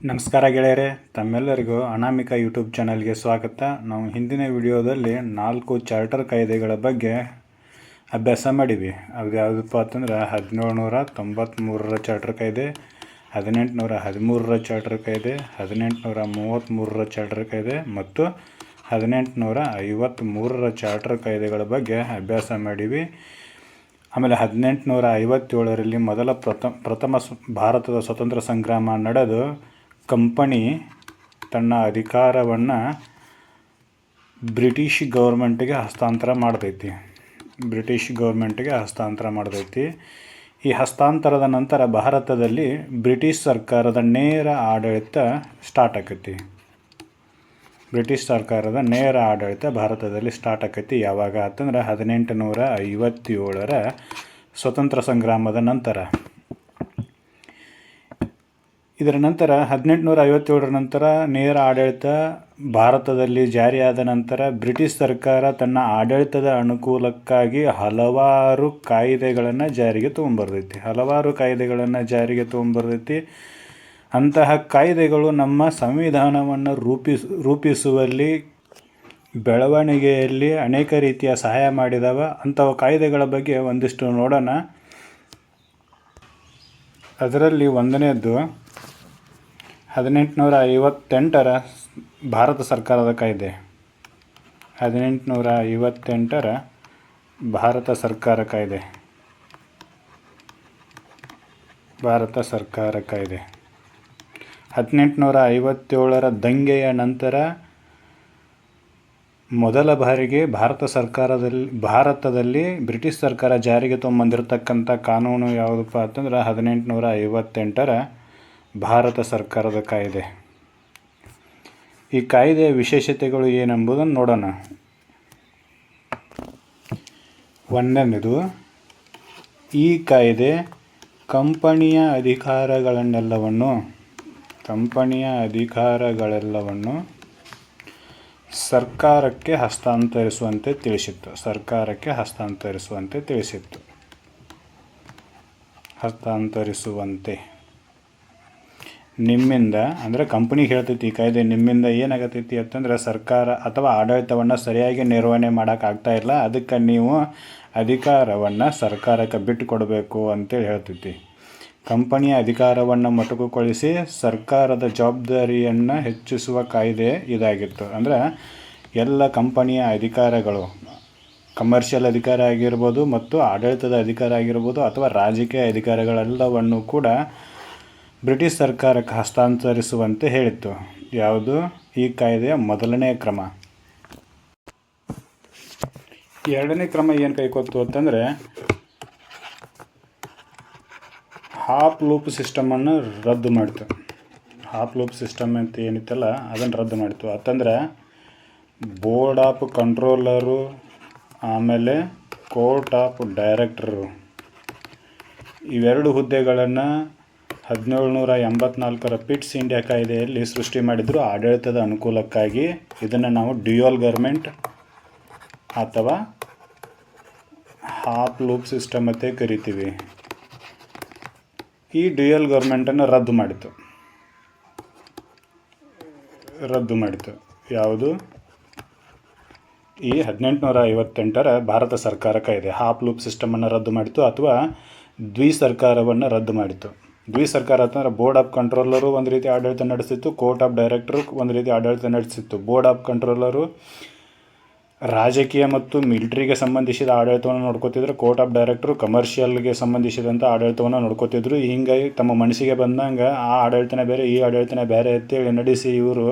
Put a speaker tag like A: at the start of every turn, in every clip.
A: ನಮಸ್ಕಾರ ಗೆಳೆಯರೆ, ತಮ್ಮೆಲ್ಲರಿಗೂ ಅನಾಮಿಕ ಯೂಟ್ಯೂಬ್ ಚಾನಲ್ಗೆ ಸ್ವಾಗತ. ನಾವು ಹಿಂದಿನ ವಿಡಿಯೋದಲ್ಲಿ 4 ಚಾರ್ಟರ್ ಕಾಯ್ದೆಗಳ ಬಗ್ಗೆ ಅಭ್ಯಾಸ ಮಾಡಿವಿ. ಅದು ಯಾವುದಪ್ಪ ಅಂತಂದ್ರೆ 1793ರ ಚಾರ್ಟರ್ ಕಾಯ್ದೆ, 1813ರ ಚಾರ್ಟರ್ ಕಾಯ್ದೆ, 1833ರ ಚಾರ್ಟರ್ ಕಾಯ್ದೆ ಮತ್ತು 1853ರ ಚಾರ್ಟರ್ ಕಾಯ್ದೆಗಳ ಬಗ್ಗೆ ಅಭ್ಯಾಸ ಮಾಡಿವಿ. ಆಮೇಲೆ 1857ರಲ್ಲಿ ಪ್ರಥಮ ಭಾರತದ ಸ್ವತಂತ್ರ ಸಂಗ್ರಾಮ ನಡೆದು ಕಂಪನಿ ತನ್ನ ಅಧಿಕಾರವನ್ನು ಬ್ರಿಟಿಷ್ ಗೌರ್ಮೆಂಟಿಗೆ ಹಸ್ತಾಂತರ ಮಾಡ್ತೈತಿ. ಈ ಹಸ್ತಾಂತರದ ನಂತರ ಭಾರತದಲ್ಲಿ ಬ್ರಿಟಿಷ್ ಸರ್ಕಾರದ ನೇರ ಆಡಳಿತ ಸ್ಟಾರ್ಟ್ ಆಕೈತಿ. ಭಾರತದಲ್ಲಿ ಸ್ಟಾರ್ಟ್ ಆಕೈತಿ. ಯಾವಾಗ ಅಂತಂದ್ರೆ 1857ರ ಸ್ವತಂತ್ರ ಸಂಗ್ರಾಮದ ನಂತರ. ಇದರ ನಂತರ 1857ರ ನಂತರ ನೇರ ಆಡಳಿತ ಭಾರತದಲ್ಲಿ ಜಾರಿಯಾದ ನಂತರ ಬ್ರಿಟಿಷ್ ಸರ್ಕಾರ ತನ್ನ ಆಡಳಿತದ ಅನುಕೂಲಕ್ಕಾಗಿ ಹಲವಾರು ಕಾಯ್ದೆಗಳನ್ನು ಜಾರಿಗೆ ತೊಗೊಂಬರ್ತೈತಿ. ಅಂತಹ ಕಾಯ್ದೆಗಳು ನಮ್ಮ ಸಂವಿಧಾನವನ್ನು ರೂಪಿಸುವಲ್ಲಿ, ಬೆಳವಣಿಗೆಯಲ್ಲಿ ಅನೇಕ ರೀತಿಯ ಸಹಾಯ ಮಾಡಿದವ. ಅಂತಹ ಕಾಯ್ದೆಗಳ ಬಗ್ಗೆ ಒಂದಿಷ್ಟು ನೋಡೋಣ. ಅದರಲ್ಲಿ ಒಂದನೇದ್ದು 1858ರ ಭಾರತ ಸರ್ಕಾರದ ಕಾಯ್ದೆ. 1858ರ ಭಾರತ ಸರ್ಕಾರ ಕಾಯ್ದೆ. 1857ರ ದಂಗೆಯ ನಂತರ ಮೊದಲ ಬಾರಿಗೆ ಭಾರತದಲ್ಲಿ ಬ್ರಿಟಿಷ್ ಸರ್ಕಾರ ಜಾರಿಗೆ ತೊಗೊಂಬಂದಿರತಕ್ಕಂಥ ಕಾನೂನು ಯಾವುದಪ್ಪ ಅಂತಂದ್ರೆ 1858ರ ಭಾರತ ಸರ್ಕಾರದ ಕಾಯ್ದೆ. ಈ ಕಾಯ್ದೆಯ ವಿಶೇಷತೆಗಳು ಏನೆಂಬುದನ್ನು ನೋಡೋಣ. ಒಂದನೇದು, ಈ ಕಾಯ್ದೆ ಕಂಪನಿಯ ಅಧಿಕಾರಗಳೆಲ್ಲವನ್ನು ಸರ್ಕಾರಕ್ಕೆ ಹಸ್ತಾಂತರಿಸುವಂತೆ ತಿಳಿಸಿತ್ತು. ನಿಮ್ಮಿಂದ ಅಂದರೆ ಕಂಪನಿಗೆ ಹೇಳ್ತೈತಿ ಈ ಕಾಯ್ದೆ, ನಿಮ್ಮಿಂದ ಏನಾಗತೈತಿ ಅಂತಂದ್ರೆ ಸರ್ಕಾರ ಅಥವಾ ಆಡಳಿತವನ್ನು ಸರಿಯಾಗಿ ನಿರ್ವಹಣೆ ಮಾಡೋಕ್ಕಾಗ್ತಾ ಇಲ್ಲ, ಅದಕ್ಕೆ ನೀವು ಅಧಿಕಾರವನ್ನು ಸರ್ಕಾರಕ್ಕೆ ಬಿಟ್ಟು ಕೊಡಬೇಕು ಅಂತೇಳಿ ಹೇಳ್ತೈತಿ. ಕಂಪನಿಯ ಅಧಿಕಾರವನ್ನು ಮೊಟಕುಗೊಳಿಸಿ ಸರ್ಕಾರದ ಜವಾಬ್ದಾರಿಯನ್ನು ಹೆಚ್ಚಿಸುವ ಕಾಯ್ದೆ ಇದಾಗಿತ್ತು. ಅಂದರೆ ಎಲ್ಲ ಕಂಪನಿಯ ಅಧಿಕಾರಗಳು, ಕಮರ್ಷಿಯಲ್ ಅಧಿಕಾರ ಆಗಿರ್ಬೋದು ಮತ್ತು ಆಡಳಿತದ ಅಧಿಕಾರ ಆಗಿರ್ಬೋದು ಅಥವಾ ರಾಜಕೀಯ ಅಧಿಕಾರಗಳೆಲ್ಲವನ್ನು ಕೂಡ ಬ್ರಿಟಿಷ್ ಸರ್ಕಾರಕ್ಕೆ ಹಸ್ತಾಂತರಿಸುವಂತೆ ಹೇಳಿತ್ತು. ಯಾವುದು ಈ ಕಾಯ್ದೆಯ ಮೊದಲನೇ ಕ್ರಮ. ಎರಡನೇ ಕ್ರಮ ಏನು ಕೈಗೊಳ್ತು ಅಂತಂದರೆ ಹಾಫ್ ಲೂಪ್ ಸಿಸ್ಟಮನ್ನು ರದ್ದು ಮಾಡಿತು. ಹಾಫ್ ಲೂಪ್ ಸಿಸ್ಟಮ್ ಅಂತ ಏನಿತ್ತಲ್ಲ ಅದನ್ನು ರದ್ದು ಮಾಡಿತು. ಅಂತಂದರೆ ಬೋರ್ಡ್ ಆಫ್ ಕಂಟ್ರೋಲರು ಆಮೇಲೆ ಕೋರ್ಟ್ ಆಫ್ ಡೈರೆಕ್ಟರು ಇವೆರಡು ಹುದ್ದೆಗಳನ್ನು 1784ರ ಪಿಟ್ಸ್ ಇಂಡಿಯಾ ಕಾಯ್ದೆಯಲ್ಲಿ ಸೃಷ್ಟಿ ಮಾಡಿದ್ರು ಆಡಳಿತದ ಅನುಕೂಲಕ್ಕಾಗಿ. ಇದನ್ನು ನಾವು ಡ್ಯುಯಲ್ ಗೌರ್ಮೆಂಟ್ ಅಥವಾ ಹಾಫ್ ಲೂಪ್ ಸಿಸ್ಟಮ್ ಅಂತ ಕರಿತೀವಿ. ಈ ಡ್ಯುಯಲ್ ಗೌರ್ಮೆಂಟನ್ನು ರದ್ದು ಮಾಡಿತು. ಯಾವುದು ಈ 1858ರ ಭಾರತ ಸರ್ಕಾರ ಕಾಯ್ದೆ ಹಾಫ್ ಲೂಪ್ ಸಿಸ್ಟಮನ್ನು ರದ್ದು ಮಾಡಿತು ಅಥವಾ ದ್ವಿಸರ್ಕಾರವನ್ನು ರದ್ದು ಮಾಡಿತು. ದ್ವಿಸರ್ಕಾರ ಅಂತಂದ್ರೆ ಬೋರ್ಡ್ ಆಫ್ ಕಂಟ್ರೋಲರು ಒಂದು ರೀತಿ ಆಡಳಿತ ನಡೆಸಿತ್ತು, ಕೋರ್ಟ್ ಆಫ್ ಡೈರೆಕ್ಟರು ಒಂದು ರೀತಿ ಆಡಳಿತ ನಡೆಸಿತ್ತು. ಬೋರ್ಡ್ ಆಫ್ ಕಂಟ್ರೋಲರು ರಾಜಕೀಯ ಮತ್ತು ಮಿಲಿಟರಿಗೆ ಸಂಬಂಧಿಸಿದ ಆಡಳಿತವನ್ನು ನೋಡ್ಕೋತಿದ್ರು, ಕೋರ್ಟ್ ಆಫ್ ಡೈರೆಕ್ಟರು ಕಮರ್ಷಿಯಲ್ಗೆ ಸಂಬಂಧಿಸಿದಂಥ ಆಡಳಿತವನ್ನು ನೋಡ್ಕೋತಿದ್ರು. ಹೀಗಾಗಿ ತಮ್ಮ ಮನಸ್ಸಿಗೆ ಬಂದಂಗೆ ಆ ಆಡಳಿತನೇ ಬೇರೆ ಈ ಆಡಳಿತನೇ ಬೇರೆ ಅಂತೇಳಿ ನಡೆಸಿ ಇವರು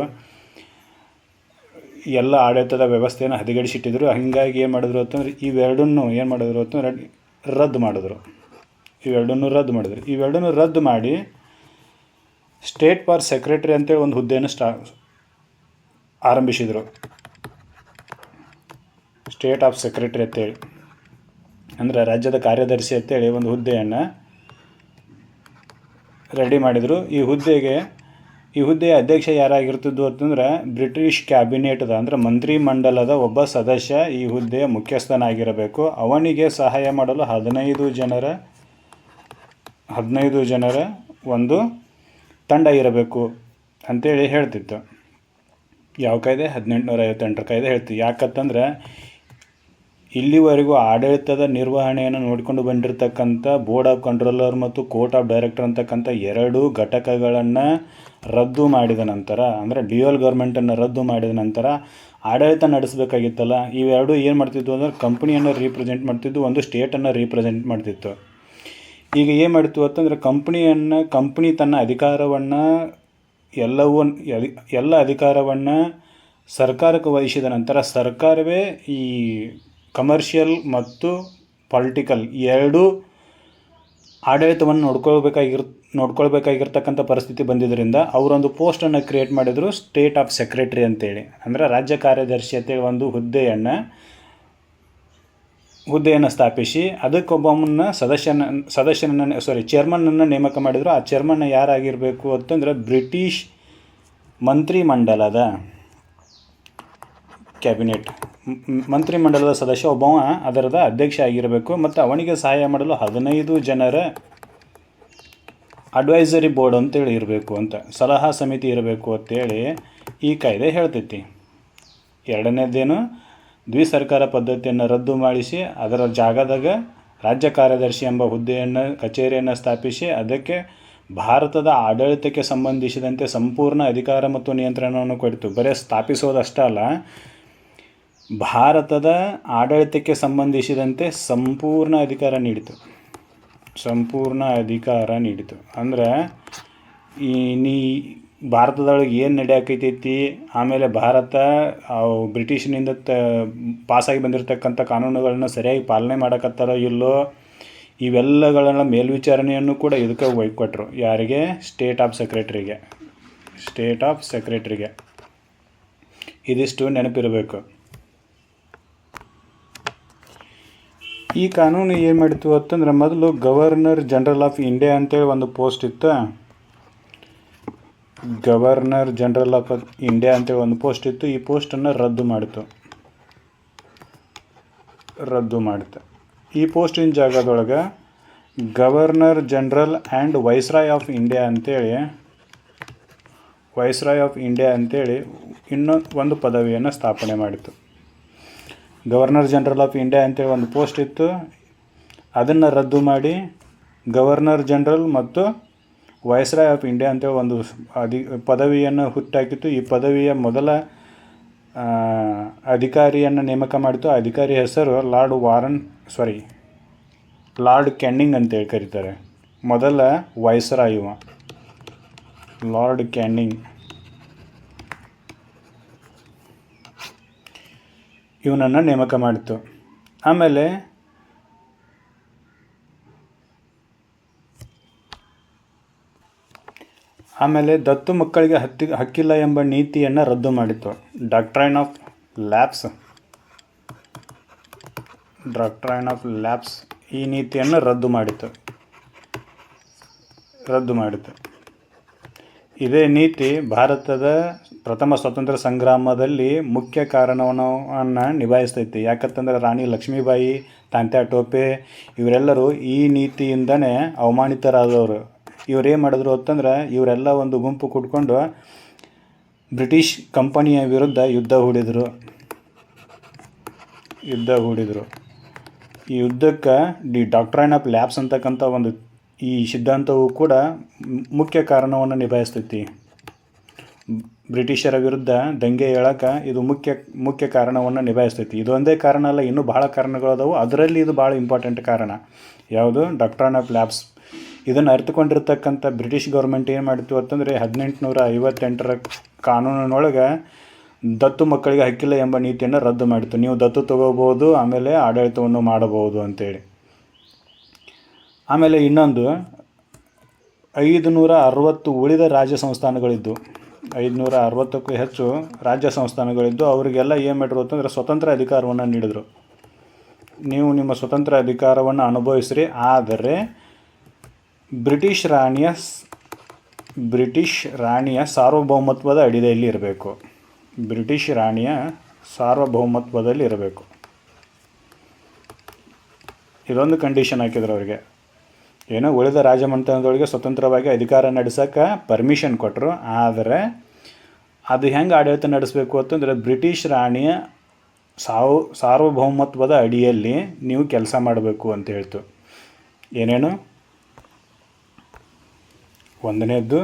A: ಎಲ್ಲ ಆಡಳಿತದ ವ್ಯವಸ್ಥೆಯನ್ನು ಹದಗೆಡಿಸಿಟ್ಟಿದ್ರು. ಹೀಗಾಗಿ ಏನು ಮಾಡಿದ್ರು ಅಂತಂದ್ರೆ ಇವೆರಡನ್ನೂ ರದ್ದು ಮಾಡಿದ್ರು. ಇವೆರಡನ್ನೂ ರದ್ದು ಮಾಡಿ ಸ್ಟೇಟ್ ಫಾರ್ ಸೆಕ್ರೆಟರಿ ಅಂತೇಳಿ ಒಂದು ಹುದ್ದೆಯನ್ನು ಆರಂಭಿಸಿದರು. ಸ್ಟೇಟ್ ಆಫ್ ಸೆಕ್ರೆಟರಿ ಅಂತೇಳಿ ಅಂದರೆ ರಾಜ್ಯದ ಕಾರ್ಯದರ್ಶಿ ಅಂತೇಳಿ ಒಂದು ಹುದ್ದೆಯನ್ನು ರೆಡಿ ಮಾಡಿದರು. ಈ ಹುದ್ದೆಯ ಅಧ್ಯಕ್ಷ ಯಾರಾಗಿರ್ತಿದ್ದು ಅಂತಂದ್ರೆ ಬ್ರಿಟಿಷ್ ಕ್ಯಾಬಿನೆಟ್ದ ಅಂದರೆ ಮಂತ್ರಿಮಂಡಲದ ಒಬ್ಬ ಸದಸ್ಯ ಈ ಹುದ್ದೆಯ ಮುಖ್ಯಸ್ಥನಾಗಿರಬೇಕು. ಅವನಿಗೆ ಸಹಾಯ ಮಾಡಲು 15 ಜನರ ಒಂದು ತಂಡ ಇರಬೇಕು. ಅಂಥೇಳಿ ಹೇಳ್ತಿತ್ತು. ಯಾವ ಕಾಯ್ದೆ? 1858 ಕಾಯ್ದೆ ಹೇಳ್ತೀವಿ. ಯಾಕಂತಂದ್ರೆ ಇಲ್ಲಿವರೆಗೂ ಆಡಳಿತದ ನಿರ್ವಹಣೆಯನ್ನು ನೋಡಿಕೊಂಡು ಬಂದಿರತಕ್ಕಂಥ ಬೋರ್ಡ್ ಆಫ್ ಕಂಟ್ರೋಲರ್ ಮತ್ತು ಕೋರ್ಟ್ ಆಫ್ ಡೈರೆಕ್ಟರ್ ಅಂತಕ್ಕಂಥ ಎರಡೂ ಘಟಕಗಳನ್ನು ರದ್ದು ಮಾಡಿದ ನಂತರ, ಅಂದರೆ ಡ್ಯುಯಲ್ ಗೌರ್ಮೆಂಟನ್ನು ರದ್ದು ಮಾಡಿದ ನಂತರ ಆಡಳಿತ ನಡೆಸಬೇಕಾಗಿತ್ತಲ್ಲ, ಇವೆರಡೂ ಏನು ಮಾಡ್ತಿದ್ವು ಅಂದರೆ ಕಂಪ್ನಿಯನ್ನು ರೀಪ್ರೆಸೆಂಟ್ ಮಾಡ್ತಿದ್ದು, ಒಂದು ಸ್ಟೇಟನ್ನು ರೀಪ್ರೆಸೆಂಟ್ ಮಾಡ್ತಿತ್ತು. ಈಗ ಏನು ಮಾಡ್ತು ಅಂತಂದರೆ ಕಂಪ್ನಿ ತನ್ನ ಅಧಿಕಾರವನ್ನು ಎಲ್ಲ ಅಧಿಕಾರವನ್ನು ಸರ್ಕಾರಕ್ಕೆ ವಹಿಸಿದ ನಂತರ ಸರ್ಕಾರವೇ ಈ ಕಮರ್ಷಿಯಲ್ ಮತ್ತು ಪೊಲಿಟಿಕಲ್ ಎರಡೂ ಆಡಳಿತವನ್ನು ನೋಡ್ಕೊಳ್ಬೇಕಾಗಿರ್ತಕ್ಕಂಥ ಪರಿಸ್ಥಿತಿ ಬಂದಿದ್ದರಿಂದ ಅವರೊಂದು ಪೋಸ್ಟನ್ನು ಕ್ರಿಯೇಟ್ ಮಾಡಿದರು, ಸ್ಟೇಟ್ ಆಫ್ ಸೆಕ್ರೆಟರಿ ಅಂತೇಳಿ. ಅಂದರೆ ರಾಜ್ಯ ಕಾರ್ಯದರ್ಶಿ ಅಂತೇಳಿ ಒಂದು ಹುದ್ದೆಯನ್ನು ಸ್ಥಾಪಿಸಿ ಅದಕ್ಕೊಬ್ಬನ ಚೇರ್ಮನ್ನನ್ನು ನೇಮಕ ಮಾಡಿದರು. ಆ ಚೇರ್ಮನ್ ಯಾರಾಗಿರಬೇಕು ಅಂತಂದರೆ ಬ್ರಿಟಿಷ್ ಮಂತ್ರಿಮಂಡಲದ ಮಂತ್ರಿಮಂಡಲದ ಸದಸ್ಯ ಒಬ್ಬವ ಅದರದ ಅಧ್ಯಕ್ಷ ಆಗಿರಬೇಕು. ಮತ್ತು ಅವನಿಗೆ ಸಹಾಯ ಮಾಡಲು 15 ಜನರ ಅಡ್ವೈಸರಿ ಬೋರ್ಡ್ ಅಂತೇಳಿ ಇರಬೇಕು ಅಂತ, ಸಲಹಾ ಸಮಿತಿ ಇರಬೇಕು ಅಂತೇಳಿ ಈ ಕಾಯ್ದೆ ಹೇಳ್ತೈತಿ. ಎರಡನೇದೇನು, ದ್ವಿಸರ್ಕಾರ ಪದ್ಧತಿಯನ್ನು ರದ್ದು ಮಾಡಿಸಿ ಅದರ ಜಾಗದಾಗ ರಾಜ್ಯ ಕಾರ್ಯದರ್ಶಿ ಎಂಬ ಕಚೇರಿಯನ್ನು ಸ್ಥಾಪಿಸಿ ಅದಕ್ಕೆ ಭಾರತದ ಆಡಳಿತಕ್ಕೆ ಸಂಬಂಧಿಸಿದಂತೆ ಸಂಪೂರ್ಣ ಅಧಿಕಾರ ಮತ್ತು ನಿಯಂತ್ರಣವನ್ನು ಕೊಡ್ತು. ಬರೀ ಸ್ಥಾಪಿಸೋದಷ್ಟೇ ಅಲ್ಲ, ಭಾರತದ ಆಡಳಿತಕ್ಕೆ ಸಂಬಂಧಿಸಿದಂತೆ ಸಂಪೂರ್ಣ ಅಧಿಕಾರ ನೀಡಿತು. ಅಂದರೆ ನೀ ಭಾರತದೊಳಗೆ ಏನು ನಡೆಯಾಕೈತೈತಿ, ಆಮೇಲೆ ಭಾರತ ಬ್ರಿಟಿಷಿನಿಂದ ಪಾಸಾಗಿ ಬಂದಿರತಕ್ಕಂಥ ಕಾನೂನುಗಳನ್ನ ಸರಿಯಾಗಿ ಪಾಲನೆ ಮಾಡೋಕತ್ತಾರೋ ಇಲ್ಲೋ, ಇವೆಲ್ಲಗಳ ಮೇಲ್ವಿಚಾರಣೆಯನ್ನು ಕೂಡ ಇದಕ್ಕೆ ಒಯ್ಕೊಟ್ರು. ಯಾರಿಗೆ? ಸ್ಟೇಟ್ ಆಫ್ ಸೆಕ್ರೆಟರಿಗೆ. ಇದಿಷ್ಟು ನೆನಪಿರಬೇಕು. ಈ ಕಾನೂನು ಏನು ಮಾಡಿತು ಅಂತಂದ್ರೆ, ಮೊದಲು ಗವರ್ನರ್ ಜನರಲ್ ಆಫ್ ಇಂಡಿಯಾ ಅಂತೇಳಿ ಒಂದು ಪೋಸ್ಟ್ ಇತ್ತು. ಈ ಪೋಸ್ಟನ್ನು ರದ್ದು ಮಾಡಿತು. ಈ ಪೋಸ್ಟಿನ ಜಾಗದೊಳಗೆ governor general and viceroy of India ಅಂತೇಳಿ ಇನ್ನೂ ಒಂದು ಪದವಿಯನ್ನು ಸ್ಥಾಪನೆ ಮಾಡಿತು. ಗವರ್ನರ್ ಜನರಲ್ ಆಫ್ ಇಂಡಿಯಾ ಅಂತೇಳಿ ಒಂದು ಪೋಸ್ಟ್ ಇತ್ತು, ಅದನ್ನು ರದ್ದು ಮಾಡಿ ಗವರ್ನರ್ ಜನರಲ್ ಮತ್ತು ವೈಸ್ರಾಯ್ ಆಫ್ ಇಂಡಿಯಾ ಅಂತೇಳಿ ಒಂದು ಪದವಿಯನ್ನು ಹುಟ್ಟಾಕಿತ್ತು. ಈ ಪದವಿಯ ಮೊದಲ ಅಧಿಕಾರಿಯನ್ನು ನೇಮಕ ಮಾಡಿತು. ಆ ಅಧಿಕಾರಿ ಹೆಸರು ಲಾರ್ಡ್ ಕ್ಯಾನಿಂಗ್ ಅಂತೇಳಿ ಕರೀತಾರೆ. ಮೊದಲ ವೈಸ್ರಾಯ್ ಲಾರ್ಡ್ ಕ್ಯಾನಿಂಗ್. ಇವನನ್ನು ನೇಮಕ ಮಾಡಿತು. ಆಮೇಲೆ ದತ್ತು ಮಕ್ಕಳಿಗೆ ಹಕ್ಕಿಲ್ಲ ಎಂಬ ನೀತಿಯನ್ನು ರದ್ದು ಮಾಡಿತು. ಡಾಕ್ಟ್ರೈನ್ ಆಫ್ ಲ್ಯಾಪ್ಸ್ ಈ ನೀತಿಯನ್ನು ರದ್ದು ಮಾಡಿತು. ಇದೇ ನೀತಿ ಭಾರತದ ಪ್ರಥಮ ಸ್ವಾತಂತ್ರ್ಯ ಸಂಗ್ರಾಮದಲ್ಲಿ ಮುಖ್ಯ ಕಾರಣವನ್ನು ನಿಭಾಯಿಸ್ತೈತಿ. ಯಾಕಂತಂದರೆ ರಾಣಿ ಲಕ್ಷ್ಮೀಬಾಯಿ, ತಾಂತ್ಯಾ ಟೋಪೆ ಇವರೆಲ್ಲರೂ ಈ ನೀತಿಯಿಂದನೇ ಅವಮಾನಿತರಾದವರು. ಇವರೇನು ಮಾಡಿದ್ರು ಅಂತಂದ್ರೆ, ಇವರೆಲ್ಲ ಒಂದು ಗುಂಪು ಕೂಡ್ಕೊಂಡು ಬ್ರಿಟಿಷ್ ಕಂಪನಿಯ ವಿರುದ್ಧ ಯುದ್ಧ ಹೂಡಿದರು. ಈ ಯುದ್ಧಕ್ಕೆ ಡಾಕ್ಟ್ರೈನ್ ಆಫ್ ಲ್ಯಾಪ್ಸ್ ಅಂತಕ್ಕಂಥ ಈ ಸಿದ್ಧಾಂತವು ಕೂಡ ಮುಖ್ಯ ಕಾರಣವನ್ನು ನಿಭಾಯಿಸ್ತೈತಿ. ಬ್ರಿಟಿಷರ ವಿರುದ್ಧ ದಂಗೆ ಏಳಕ್ಕೆ ಇದು ಮುಖ್ಯ ಕಾರಣವನ್ನು ನಿಭಾಯಿಸ್ತೈತಿ. ಇದೊಂದೇ ಕಾರಣ ಅಲ್ಲ, ಇನ್ನೂ ಭಾಳ ಕಾರಣಗಳದಾವು. ಅದರಲ್ಲಿ ಇದು ಭಾಳ ಇಂಪಾರ್ಟೆಂಟ್ ಕಾರಣ. ಯಾವುದು? Doctrine of lapse. ಇದನ್ನು ಅರಿತುಕೊಂಡಿರ್ತಕ್ಕಂಥ ಬ್ರಿಟಿಷ್ ಗೌರ್ಮೆಂಟ್ ಏನು ಮಾಡಿತು ಅಂತಂದರೆ, 1858 ಕಾನೂನಿನೊಳಗೆ ದತ್ತು ಮಕ್ಕಳಿಗೆ ಹಕ್ಕಿಲ್ಲ ಎಂಬ ನೀತಿಯನ್ನು ರದ್ದು ಮಾಡಿತು. ನೀವು ದತ್ತು ತಗೋಬೋದು, ಆಮೇಲೆ ಆಡಳಿತವನ್ನು ಮಾಡಬಹುದು ಅಂತೇಳಿ. ಆಮೇಲೆ ಇನ್ನೊಂದು 560 ಉಳಿದ ರಾಜ್ಯ ಸಂಸ್ಥಾನಗಳಿದ್ದು, 560ಕ್ಕೂ ಹೆಚ್ಚು ರಾಜ್ಯ ಸಂಸ್ಥಾನಗಳಿದ್ದು, ಅವರಿಗೆಲ್ಲ ಏನು ಮಾಡಿದ್ರು ಅಂತಂದರೆ ಸ್ವತಂತ್ರ ಅಧಿಕಾರವನ್ನು ನೀಡಿದರು. ನೀವು ನಿಮ್ಮ ಸ್ವತಂತ್ರ ಅಧಿಕಾರವನ್ನು ಅನುಭವಿಸ್ರಿ, ಆದರೆ ಬ್ರಿಟಿಷ್ ರಾಣಿಯ ಸಾರ್ವಭೌಮತ್ವದ ಅಡಿಯಲ್ಲಿ ಇರಬೇಕು. ಇದೊಂದು ಕಂಡೀಷನ್ ಹಾಕಿದ್ರು ಅವರಿಗೆ. ಏನೋ ಉಳಿದ ರಾಜಮನೆತನದೊಳಗೆ ಸ್ವತಂತ್ರವಾಗಿ ಅಧಿಕಾರ ನಡೆಸೋಕೆ ಪರ್ಮಿಷನ್ ಕೊಟ್ಟರು. ಆದರೆ ಅದು ಹೆಂಗೆ ಆಡಳಿತ ನಡೆಸಬೇಕು ಅಂತಂದರೆ ಬ್ರಿಟಿಷ್ ರಾಣಿಯ ಸಾರ್ವಭೌಮತ್ವದ ಅಡಿಯಲ್ಲಿ ನೀವು ಕೆಲಸ ಮಾಡಬೇಕು ಅಂತ ಹೇಳ್ತು. ಏನೇನು? ಒಂದನೇದು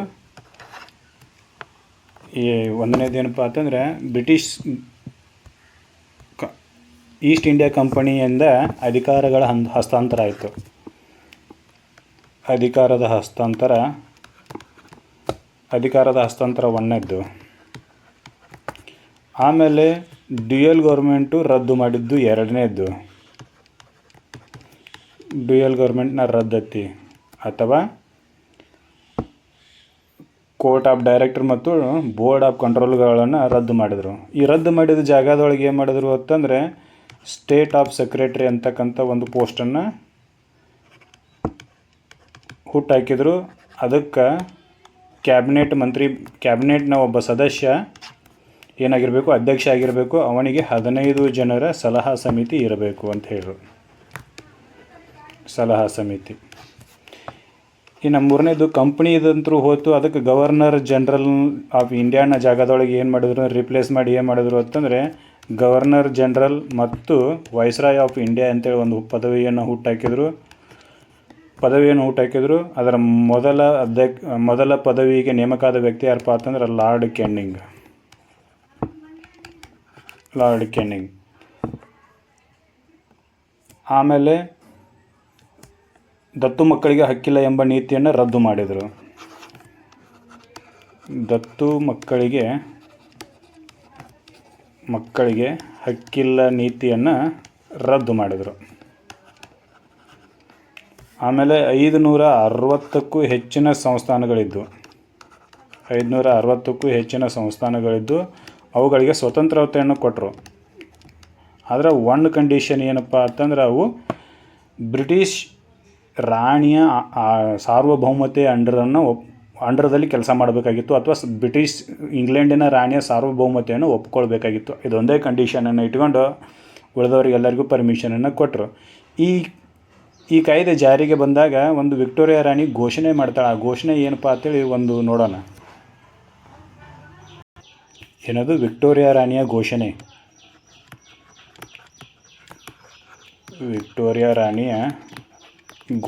A: ಏನಪ್ಪ ಅಂತಂದರೆ ಬ್ರಿಟಿಷ್ ಈಸ್ಟ್ ಇಂಡಿಯಾ ಕಂಪನಿಯಿಂದ ಅಧಿಕಾರಗಳ ಹಸ್ತಾಂತರ ಆಯಿತು. ಅಧಿಕಾರದ ಹಸ್ತಾಂತರ ಒಂದನೇದ್ದು. ಆಮೇಲೆ ಡ್ಯುಯಲ್ ಗೌರ್ಮೆಂಟು ರದ್ದು ಮಾಡಿದ್ದು ಎರಡನೇದ್ದು. ಡ್ಯುಯಲ್ ಗೌರ್ಮೆಂಟ್ನ ರದ್ದತಿ ಅಥವಾ ಕೋರ್ಟ್ ಆಫ್ ಡೈರೆಕ್ಟರ್ ಮತ್ತು ಬೋರ್ಡ್ ಆಫ್ ಕಂಟ್ರೋಲ್ಗಳನ್ನು ರದ್ದು ಮಾಡಿದರು. ಈ ರದ್ದು ಮಾಡಿದ ಜಾಗದೊಳಗೆ ಏನು ಮಾಡಿದ್ರು ಅಂತಂದರೆ ಸ್ಟೇಟ್ ಆಫ್ ಸೆಕ್ರೆಟರಿ ಅಂತಕ್ಕಂಥ ಒಂದು ಪೋಸ್ಟನ್ನು ಹುಟ್ಟಾಕಿದ್ರು. ಅದಕ್ಕೆ ಕ್ಯಾಬಿನೆಟ್ನ ಒಬ್ಬ ಸದಸ್ಯ ಏನಾಗಿರಬೇಕು? ಅಧ್ಯಕ್ಷ ಆಗಿರಬೇಕು. ಅವನಿಗೆ 15 ಜನರ ಸಲಹಾ ಸಮಿತಿ ಇರಬೇಕು ಅಂತ ಹೇಳಿದ್ರು. ಸಲಹಾ ಸಮಿತಿ. ಇನ್ನು ಮೂರನೇದು ಕಂಪ್ನಿ ಇದಂತರೂ ಹೋಯ್ತು. ಅದಕ್ಕೆ ಗವರ್ನರ್ ಜನರಲ್ ಆಫ್ ಇಂಡಿಯಾನ ಜಾಗದೊಳಗೆ ಏನು ಮಾಡಿದ್ರು? ರಿಪ್ಲೇಸ್ ಮಾಡಿ ಏನು ಮಾಡಿದ್ರು ಅಂತಂದರೆ ಗವರ್ನರ್ ಜನರಲ್ ಮತ್ತು ವೈಸ್ರಾಯ್ ಆಫ್ ಇಂಡಿಯಾ ಅಂತೇಳಿ ಒಂದು ಪದವಿಯನ್ನು ಹುಟ್ಟಾಕಿದ್ರು. ಅದರ ಮೊದಲ ಪದವಿಗೆ ನೇಮಕಾದ ವ್ಯಕ್ತಿ ಯಾರಪ್ಪ ಅಂತಂದ್ರೆ ಲಾರ್ಡ್ ಕೆನ್ನಿಂಗ್. ಆಮೇಲೆ ದತ್ತು ಮಕ್ಕಳಿಗೆ ಹಕ್ಕಿಲ್ಲ ಎಂಬ ನೀತಿಯನ್ನು ರದ್ದು ಮಾಡಿದರು. ದತ್ತು ಮಕ್ಕಳಿಗೆ ಹಕ್ಕಿಲ್ಲ ನೀತಿಯನ್ನು ರದ್ದು ಮಾಡಿದರು. ಆಮೇಲೆ 560ಕ್ಕೂ ಹೆಚ್ಚಿನ ಸಂಸ್ಥಾನಗಳಿದ್ದು ಅವುಗಳಿಗೆ ಸ್ವತಂತ್ರತೆಯನ್ನು ಕೊಟ್ಟರು. ಆದರೆ ಒಂದು ಕಂಡೀಷನ್ ಏನಪ್ಪ ಅಂತಂದ್ರೆ ಅವು ಬ್ರಿಟಿಷ್ ರಾಣಿಯ ಸಾರ್ವಭೌಮತೆ ಅಂಡರದಲ್ಲಿ ಕೆಲಸ ಮಾಡಬೇಕಾಗಿತ್ತು, ಅಥವಾ ಬ್ರಿಟಿಷ್ ಇಂಗ್ಲೆಂಡಿನ ರಾಣಿಯ ಸಾರ್ವಭೌಮತೆಯನ್ನು ಒಪ್ಕೊಳ್ಬೇಕಾಗಿತ್ತು. ಇದೊಂದೇ ಕಂಡೀಷನನ್ನು ಇಟ್ಕೊಂಡು ಉಳಿದವರಿಗೆಲ್ಲರಿಗೂ ಪರ್ಮಿಷನನ್ನು ಕೊಟ್ಟರು. ಈ ಕಾಯ್ದೆ ಜಾರಿಗೆ ಬಂದಾಗ ಒಂದು ವಿಕ್ಟೋರಿಯಾ ರಾಣಿ ಘೋಷಣೆ ಮಾಡ್ತಾಳೆ. ಆ ಘೋಷಣೆ ಏನಪ್ಪ ಅಂತೇಳಿ ಒಂದು ನೋಡೋಣ. ಏನದು? ವಿಕ್ಟೋರಿಯಾ ರಾಣಿಯ ಘೋಷಣೆ. ವಿಕ್ಟೋರಿಯಾ ರಾಣಿಯ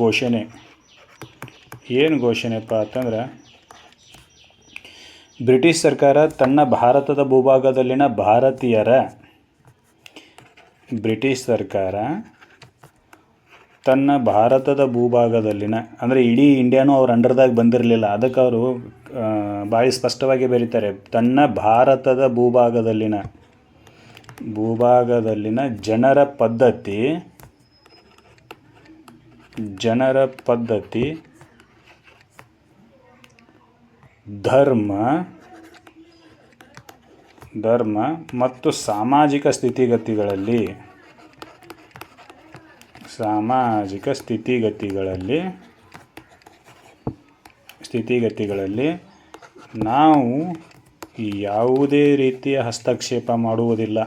A: ಘೋಷಣೆ ಏನು ಘೋಷಣೆಪ್ಪ ಅಂತಂದ್ರೆ, ಬ್ರಿಟಿಷ್ ಸರ್ಕಾರ ತನ್ನ ಭಾರತದ ಭೂಭಾಗದಲ್ಲಿನ ಅಂದರೆ ಇಡೀ ಇಂಡಿಯಾನು ಅವ್ರ ಅಂಡರ್ದಾಗ ಬಂದಿರಲಿಲ್ಲ. ಅದಕ್ಕೆ ಅವರು ಭಾಳ ಸ್ಪಷ್ಟವಾಗಿ ಬರೀತಾರೆ, ತನ್ನ ಭಾರತದ ಭೂಭಾಗದಲ್ಲಿನ ಜನರ ಪದ್ಧತಿ, ಧರ್ಮ ಮತ್ತು ಸಾಮಾಜಿಕ ಸ್ಥಿತಿಗತಿಗಳಲ್ಲಿ ನಾವು ಯಾವುದೇ ರೀತಿಯ ಹಸ್ತಕ್ಷೇಪ ಮಾಡುವುದಿಲ್ಲ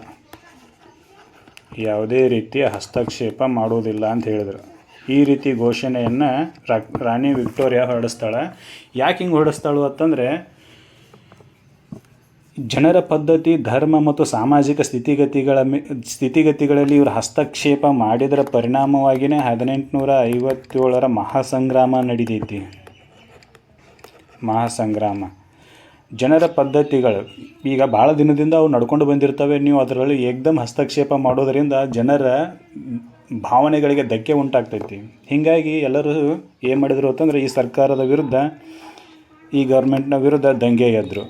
A: ಅಂತ ಹೇಳಿದರು. ಈ ರೀತಿ ಘೋಷಣೆಯನ್ನು ರಾಣಿ ವಿಕ್ಟೋರಿಯಾ ಹೊರಡಿಸ್ತಾಳೆ. ಯಾಕೆ ಹಿಂಗೆ ಹೊರಡಿಸ್ತಾಳು ಅಂತಂದರೆ, ಜನರ ಪದ್ಧತಿ, ಧರ್ಮ ಮತ್ತು ಸಾಮಾಜಿಕ ಸ್ಥಿತಿಗತಿಗಳಲ್ಲಿ ಇವರು ಹಸ್ತಕ್ಷೇಪ ಮಾಡಿದರ ಪರಿಣಾಮವಾಗಿಯೇ 1857 ಮಹಾಸಂಗ್ರಾಮ ನಡೀತೈತಿ. ಜನರ ಪದ್ಧತಿಗಳು ಈಗ ಭಾಳ ದಿನದಿಂದ ಅವು ನಡ್ಕೊಂಡು ಬಂದಿರ್ತವೆ. ನೀವು ಅದರಲ್ಲಿ ಏಕದಮ್ ಹಸ್ತಕ್ಷೇಪ ಮಾಡೋದರಿಂದ ಜನರ ಭಾವನೆಗಳಿಗೆ ಧಕ್ಕೆ ಉಂಟಾಗ್ತೈತಿ. ಹೀಗಾಗಿ ಎಲ್ಲರೂ ಏನು ಮಾಡಿದರು ಅಂತಂದರೆ ಈ ಸರ್ಕಾರದ ವಿರುದ್ಧ, ಈ ಗೌರ್ಮೆಂಟ್ನ ವಿರುದ್ಧ ದಂಗೆ ಎದ್ರು.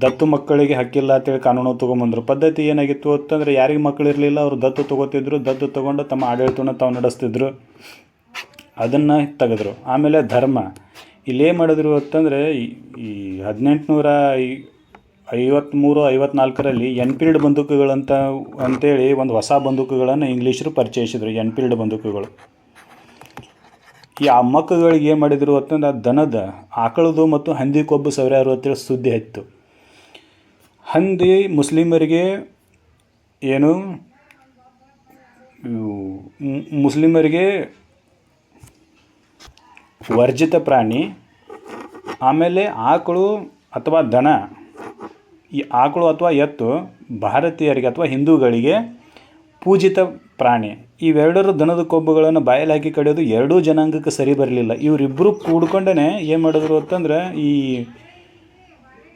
A: ದತ್ತು ಮಕ್ಕಳಿಗೆ ಹಕ್ಕಿಲ್ಲ ಅಂತೇಳಿ ಕಾನೂನು ತೊಗೊಂಬಂದರು. ಪದ್ಧತಿ ಏನಾಗಿತ್ತು ಅಂತಂದರೆ, ಯಾರಿಗೆ ಮಕ್ಕಳಿರಲಿಲ್ಲ ಅವರು ದತ್ತು ತೊಗೋತಿದ್ರು. ದತ್ತು ತೊಗೊಂಡು ತಮ್ಮ ಆಡಳಿತವನ್ನು ತಾವು ನಡೆಸ್ತಿದ್ರು. ಅದನ್ನು ತೆಗೆದ್ರು. ಆಮೇಲೆ ಧರ್ಮ, ಇಲ್ಲೇನು ಮಾಡಿದ್ರು ಅಂತಂದರೆ, ಈ 1853-54ರಲ್ಲಿ ಎನ್ಫೀಲ್ಡ್ ಅಂತೇಳಿ ಒಂದು ಹೊಸ ಬಂದೂಕುಗಳನ್ನು ಇಂಗ್ಲೀಷರು ಪರಿಚಯಿಸಿದರು. ಎನ್ಫೀಲ್ಡ್ ಬಂದೂಕುಗಳು. ಈ ಆ ಮಕ್ಕಳಿಗೆ ಏನು ಮಾಡಿದರು ಅಂತಂದ್ರೆ, ಆಕಳದು ಮತ್ತು ಹಂದಿ ಕೊಬ್ಬು ಸವರ್ಯಾರು ಅಂತೇಳಿ ಸುದ್ದಿ ಹತ್ತು. ಹಂದಿ ಮುಸ್ಲಿಮರಿಗೆ ವರ್ಜಿತ ಪ್ರಾಣಿ. ಆಮೇಲೆ ಆಕಳು ಅಥವಾ ದನ, ಈ ಆಕಳು ಅಥವಾ ಎತ್ತು ಭಾರತೀಯರಿಗೆ ಅಥವಾ ಹಿಂದೂಗಳಿಗೆ ಪೂಜಿತ ಪ್ರಾಣಿ. ಇವೆರಡರ ದನದ ಕೊಬ್ಬುಗಳನ್ನು ಬಾಯಲ್ಲಿ ಹಾಕಿ ಕಡಿಯೋದು ಎರಡೂ ಜನಾಂಗಕ್ಕೆ ಸರಿ ಬರಲಿಲ್ಲ. ಇವರಿಬ್ಬರು ಕೂಡ್ಕೊಂಡೇ ಏನು ಮಾಡಿದ್ರು ಅಂತಂದ್ರೆ ಈ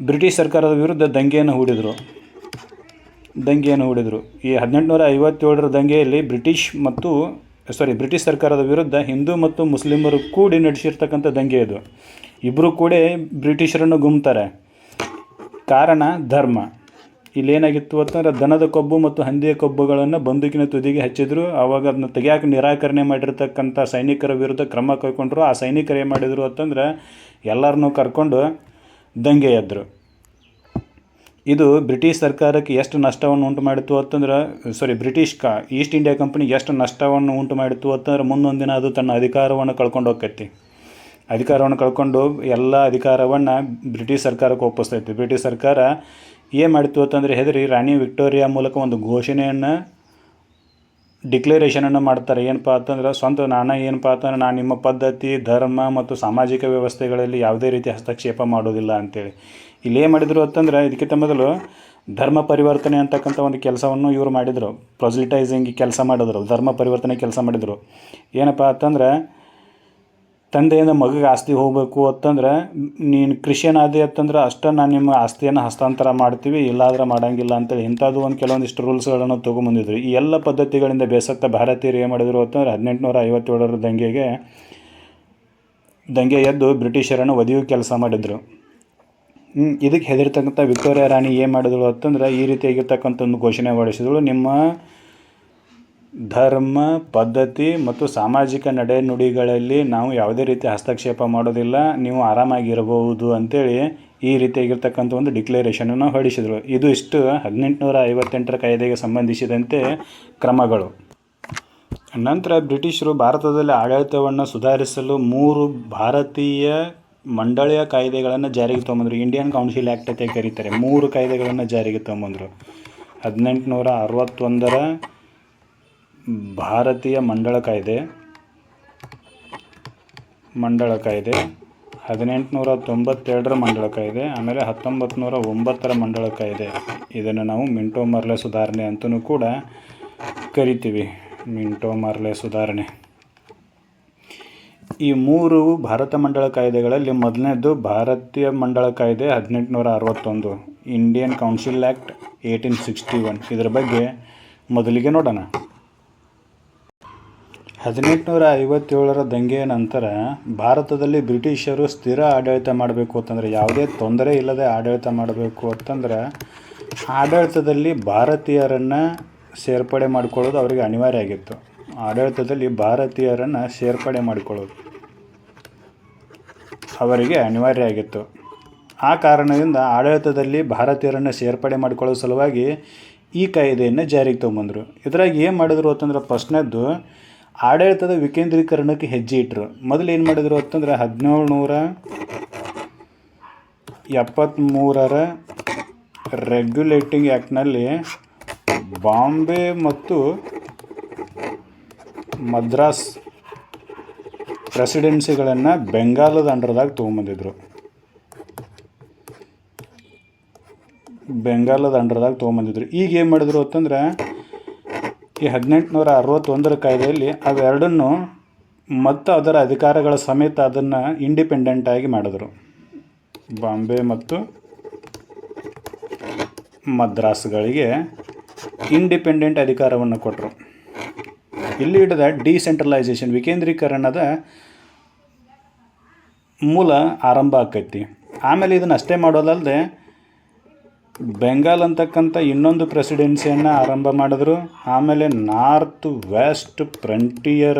A: ಬ್ರಿಟಿಷ್ ಸರ್ಕಾರದ ವಿರುದ್ಧ ದಂಗೆಯನ್ನು ಹೂಡಿದರು. ಈ 1857 ದಂಗೆಯಲ್ಲಿ ಬ್ರಿಟಿಷ್ ಸರ್ಕಾರದ ವಿರುದ್ಧ ಹಿಂದೂ ಮತ್ತು ಮುಸ್ಲಿಮರು ಕೂಡಿ ನಡೆಸಿರ್ತಕ್ಕಂಥ ದಂಗೆ ಇದು. ಇಬ್ಬರು ಕೂಡ ಬ್ರಿಟಿಷರನ್ನು ಗುಮ್ತಾರೆ. ಕಾರಣ ಧರ್ಮ. ಇಲ್ಲೇನಾಗಿತ್ತು ಅಂತಂದ್ರೆ ದನದ ಕೊಬ್ಬು ಮತ್ತು ಹಂದಿಯ ಕೊಬ್ಬುಗಳನ್ನು ಬಂದೂಕಿನ ತುದಿಗೆ ಹಚ್ಚಿದ್ರು. ಆವಾಗ ಅದನ್ನ ತೆಗಿಯಾಕೆ ನಿರಾಕರಣೆ ಮಾಡಿರ್ತಕ್ಕಂಥ ಸೈನಿಕರ ವಿರುದ್ಧ ಕ್ರಮ ಕೈಗೊಂಡ್ರು. ಆ ಸೈನಿಕರು ಏನು ಮಾಡಿದರು ಅಂತಂದ್ರೆ ಎಲ್ಲರನ್ನೂ ಕರ್ಕೊಂಡು ದಂಗೆ ಎದ್ರು. ಇದು ಬ್ರಿಟಿಷ್ ಸರ್ಕಾರಕ್ಕೆ ಎಷ್ಟು ನಷ್ಟವನ್ನು ಉಂಟು ಮಾಡಿತು ಅಂತಂದ್ರೆ ಈಸ್ಟ್ ಇಂಡಿಯಾ ಕಂಪನಿಗೆ ಎಷ್ಟು ನಷ್ಟವನ್ನು ಉಂಟು ಮಾಡಿತು ಅಂತಂದ್ರೆ ಮುಂದೊಂದು ದಿನ ಅದು ತನ್ನ ಅಧಿಕಾರವನ್ನು ಕಳ್ಕೊಂಡು ಹೋಗ್ತೈತಿ. ಕಳ್ಕೊಂಡು ಎಲ್ಲ ಅಧಿಕಾರವನ್ನು ಬ್ರಿಟಿಷ್ ಸರ್ಕಾರಕ್ಕೆ ಒಪ್ಪಿಸ್ತೈತಿ. ಬ್ರಿಟಿಷ್ ಸರ್ಕಾರ ಏನು ಮಾಡಿತು ಅಂತಂದರೆ ಹೆದರಿ ರಾಣಿ ವಿಕ್ಟೋರಿಯಾ ಮೂಲಕ ಒಂದು ಡಿಕ್ಲರೇಷನನ್ನು ಮಾಡ್ತಾರೆ. ಏನಪ್ಪ ಅಂತಂದ್ರೆ ನಾನು ನಿಮ್ಮ ಪದ್ಧತಿ, ಧರ್ಮ ಮತ್ತು ಸಾಮಾಜಿಕ ವ್ಯವಸ್ಥೆಗಳಲ್ಲಿ ಯಾವುದೇ ರೀತಿ ಹಸ್ತಕ್ಷೇಪ ಮಾಡೋದಿಲ್ಲ ಅಂತೇಳಿ. ಇಲ್ಲಿ ಏನು ಮಾಡಿದರು ಅಂತಂದ್ರೆ ಇದಕ್ಕಿಂತ ಮೊದಲು ಧರ್ಮ ಪರಿವರ್ತನೆ ಅಂತಕ್ಕಂಥ ಒಂದು ಕೆಲಸವನ್ನು ಇವರು ಮಾಡಿದರು. ಪ್ರೊಸೆಲಿಟೈಸಿಂಗ್ ಕೆಲಸ ಮಾಡಿದ್ರು, ಧರ್ಮ ಪರಿವರ್ತನೆ ಕೆಲಸ ಮಾಡಿದರು. ಏನಪ್ಪ ಅಂತಂದ್ರೆ ತಂದೆಯಿಂದ ಮಗಗೆ ಆಸ್ತಿ ಹೋಗಬೇಕು ಅಂತಂದ್ರೆ ನೀನು ಕ್ರಿಶ್ಚಿಯನ್ ಆದಿ ಅಂತಂದ್ರೆ ಅಷ್ಟೇ ನಾನು ನಿಮ್ಮ ಆಸ್ತಿಯನ್ನು ಹಸ್ತಾಂತರ ಮಾಡ್ತೀವಿ, ಇಲ್ಲಾದ್ರೆ ಮಾಡೋಂಗಿಲ್ಲ ಅಂತೇಳಿ ಇಂಥದ್ದು ಕೆಲವೊಂದಿಷ್ಟು ರೂಲ್ಸ್ಗಳನ್ನು ತೊಗೊಂಬಂದಿದ್ರು. ಈ ಎಲ್ಲ ಪದ್ಧತಿಗಳಿಂದ ಬೇಸತ್ತ ಭಾರತೀಯರು ಏನು ಮಾಡಿದರು ಅಂತಂದ್ರೆ 1857 ದಂಗೆ ಎದ್ದು ಬ್ರಿಟಿಷರನ್ನು ಒದೆಯುವ ಕೆಲಸ ಮಾಡಿದರು. ಇದಕ್ಕೆ ಹೆದರ್ತಕ್ಕಂಥ ವಿಕ್ಟೋರಿಯಾ ರಾಣಿ ಏನು ಮಾಡಿದಳು ಅಂತಂದ್ರೆ ಈ ರೀತಿಯಾಗಿರ್ತಕ್ಕಂಥ ಒಂದು ಘೋಷಣೆ ಹೊರಡಿಸಿದಳು. ನಿಮ್ಮ ಧರ್ಮ, ಪದ್ಧತಿ ಮತ್ತು ಸಾಮಾಜಿಕ ನಡೆನುಡಿಗಳಲ್ಲಿ ನಾವು ಯಾವುದೇ ರೀತಿ ಹಸ್ತಕ್ಷೇಪ ಮಾಡೋದಿಲ್ಲ, ನೀವು ಆರಾಮಾಗಿರಬಹುದು ಅಂತೇಳಿ ಈ ರೀತಿಯಾಗಿರ್ತಕ್ಕಂಥ ಒಂದು ಡಿಕ್ಲರೇಷನನ್ನು ಹೊರಡಿಸಿದರು. ಇದು ಇಷ್ಟು 1858 ಕಾಯ್ದೆಗೆ ಸಂಬಂಧಿಸಿದಂತೆ ಕ್ರಮಗಳು. ನಂತರ ಬ್ರಿಟಿಷರು ಭಾರತದಲ್ಲಿ ಆಡಳಿತವನ್ನು ಸುಧಾರಿಸಲು 3 ಭಾರತೀಯ ಮಂಡಳಿಯ ಕಾಯ್ದೆಗಳನ್ನು ಜಾರಿಗೆ ತೊಗೊಂಬಂದರು. ಇಂಡಿಯನ್ ಕೌನ್ಸಿಲ್ ಆ್ಯಕ್ಟ್ ಅಂತ ಕರೀತಾರೆ. 3 ಕಾಯ್ದೆಗಳನ್ನು ಜಾರಿಗೆ ತೊಗೊಂಬಂದರು. 1861 ಭಾರತೀಯ ಮಂಡಳ ಕಾಯ್ದೆ, 1892 ಮಂಡಳ ಕಾಯ್ದೆ, ಆಮೇಲೆ 1909 ಮಂಡಳ ಕಾಯ್ದೆ. ಇದನ್ನು ನಾವು ಮಿಂಟೋ ಮರ್ಲೆ ಸುಧಾರಣೆ ಅಂತಲೂ ಕೂಡ ಕರಿತೀವಿ. ಮಿಂಟೋ ಮರ್ಲೆ ಸುಧಾರಣೆ. ಈ 3 ಭಾರತ ಮಂಡಳ ಕಾಯ್ದೆಗಳಲ್ಲಿ ಮೊದಲನೇದು ಭಾರತೀಯ ಮಂಡಳ ಕಾಯ್ದೆ 1861, ಇಂಡಿಯನ್ ಕೌನ್ಸಿಲ್ ಆ್ಯಕ್ಟ್ 1861. ಇದರ ಬಗ್ಗೆ ಮೊದಲಿಗೆ ನೋಡೋಣ. 1857 ದಂಗೆಯ ನಂತರ ಭಾರತದಲ್ಲಿ ಬ್ರಿಟಿಷರು ಸ್ಥಿರ ಆಡಳಿತ ಮಾಡಬೇಕು ಅಂತಂದರೆ, ಯಾವುದೇ ತೊಂದರೆ ಇಲ್ಲದೆ ಆಡಳಿತ ಮಾಡಬೇಕು ಅಂತಂದ್ರೆ ಆಡಳಿತದಲ್ಲಿ ಭಾರತೀಯರನ್ನು ಸೇರ್ಪಡೆ ಮಾಡಿಕೊಳ್ಳೋದು ಅವರಿಗೆ ಅನಿವಾರ್ಯ ಆಗಿತ್ತು. ಆ ಕಾರಣದಿಂದ ಆಡಳಿತದಲ್ಲಿ ಭಾರತೀಯರನ್ನು ಸೇರ್ಪಡೆ ಮಾಡಿಕೊಳ್ಳೋ ಸಲುವಾಗಿ ಈ ಕಾಯ್ದೆಯನ್ನು ಜಾರಿಗೆ ತೊಗೊಂಬಂದರು. ಇದ್ರಾಗ ಏನು ಮಾಡಿದ್ರು ಅಂತಂದ್ರೆ ಫಸ್ಟ್ನೇದ್ದು ಆಡಳಿತದ ವಿಕೇಂದ್ರೀಕರಣಕ್ಕೆ ಹೆಜ್ಜೆ ಇಟ್ಟರು. ಮೊದಲು ಏನು ಮಾಡಿದರು ಅಂತಂದ್ರೆ 1773 ರೆಗ್ಯುಲೇಟಿಂಗ್ ಆ್ಯಕ್ಟ್ನಲ್ಲಿ ಬಾಂಬೆ ಮತ್ತು ಮದ್ರಾಸ್ ಪ್ರೆಸಿಡೆನ್ಸಿಗಳನ್ನು ಬೆಂಗಾಲದ ಅಂಡರ್ದಾಗ ತೊಗೊಂಬಂದಿದ್ರು. ಈಗ ಏನು ಮಾಡಿದ್ರು ಅಂತಂದ್ರೆ ಈ 1861 ಕಾಯ್ದೆಯಲ್ಲಿ ಅವೆರಡನ್ನು ಮತ್ತು ಅದರ ಅಧಿಕಾರಗಳ ಸಮೇತ ಅದನ್ನು ಇಂಡಿಪೆಂಡೆಂಟಾಗಿ ಮಾಡಿದ್ರು. ಬಾಂಬೆ ಮತ್ತು ಮದ್ರಾಸ್ಗಳಿಗೆ ಇಂಡಿಪೆಂಡೆಂಟ್ ಅಧಿಕಾರವನ್ನು ಕೊಟ್ಟರು. ಇಲ್ಲಿ ಹಿಡಿದ ಡಿಸೆಂಟ್ರಲೈಸೇಷನ್, ವಿಕೇಂದ್ರೀಕರಣದ ಮೂಲ ಆರಂಭ ಆಕೈತಿ. ಆಮೇಲೆ ಇದನ್ನು ಅಷ್ಟೇ ಮಾಡೋದಲ್ಲದೆ ಬೆಂಗಾಲ್ ಅಂತಕ್ಕಂಥ ಇನ್ನೊಂದು ಪ್ರೆಸಿಡೆನ್ಸಿಯನ್ನು ಆರಂಭ ಮಾಡಿದ್ರು. ಆಮೇಲೆ ನಾರ್ತ್ ವೆಸ್ಟ್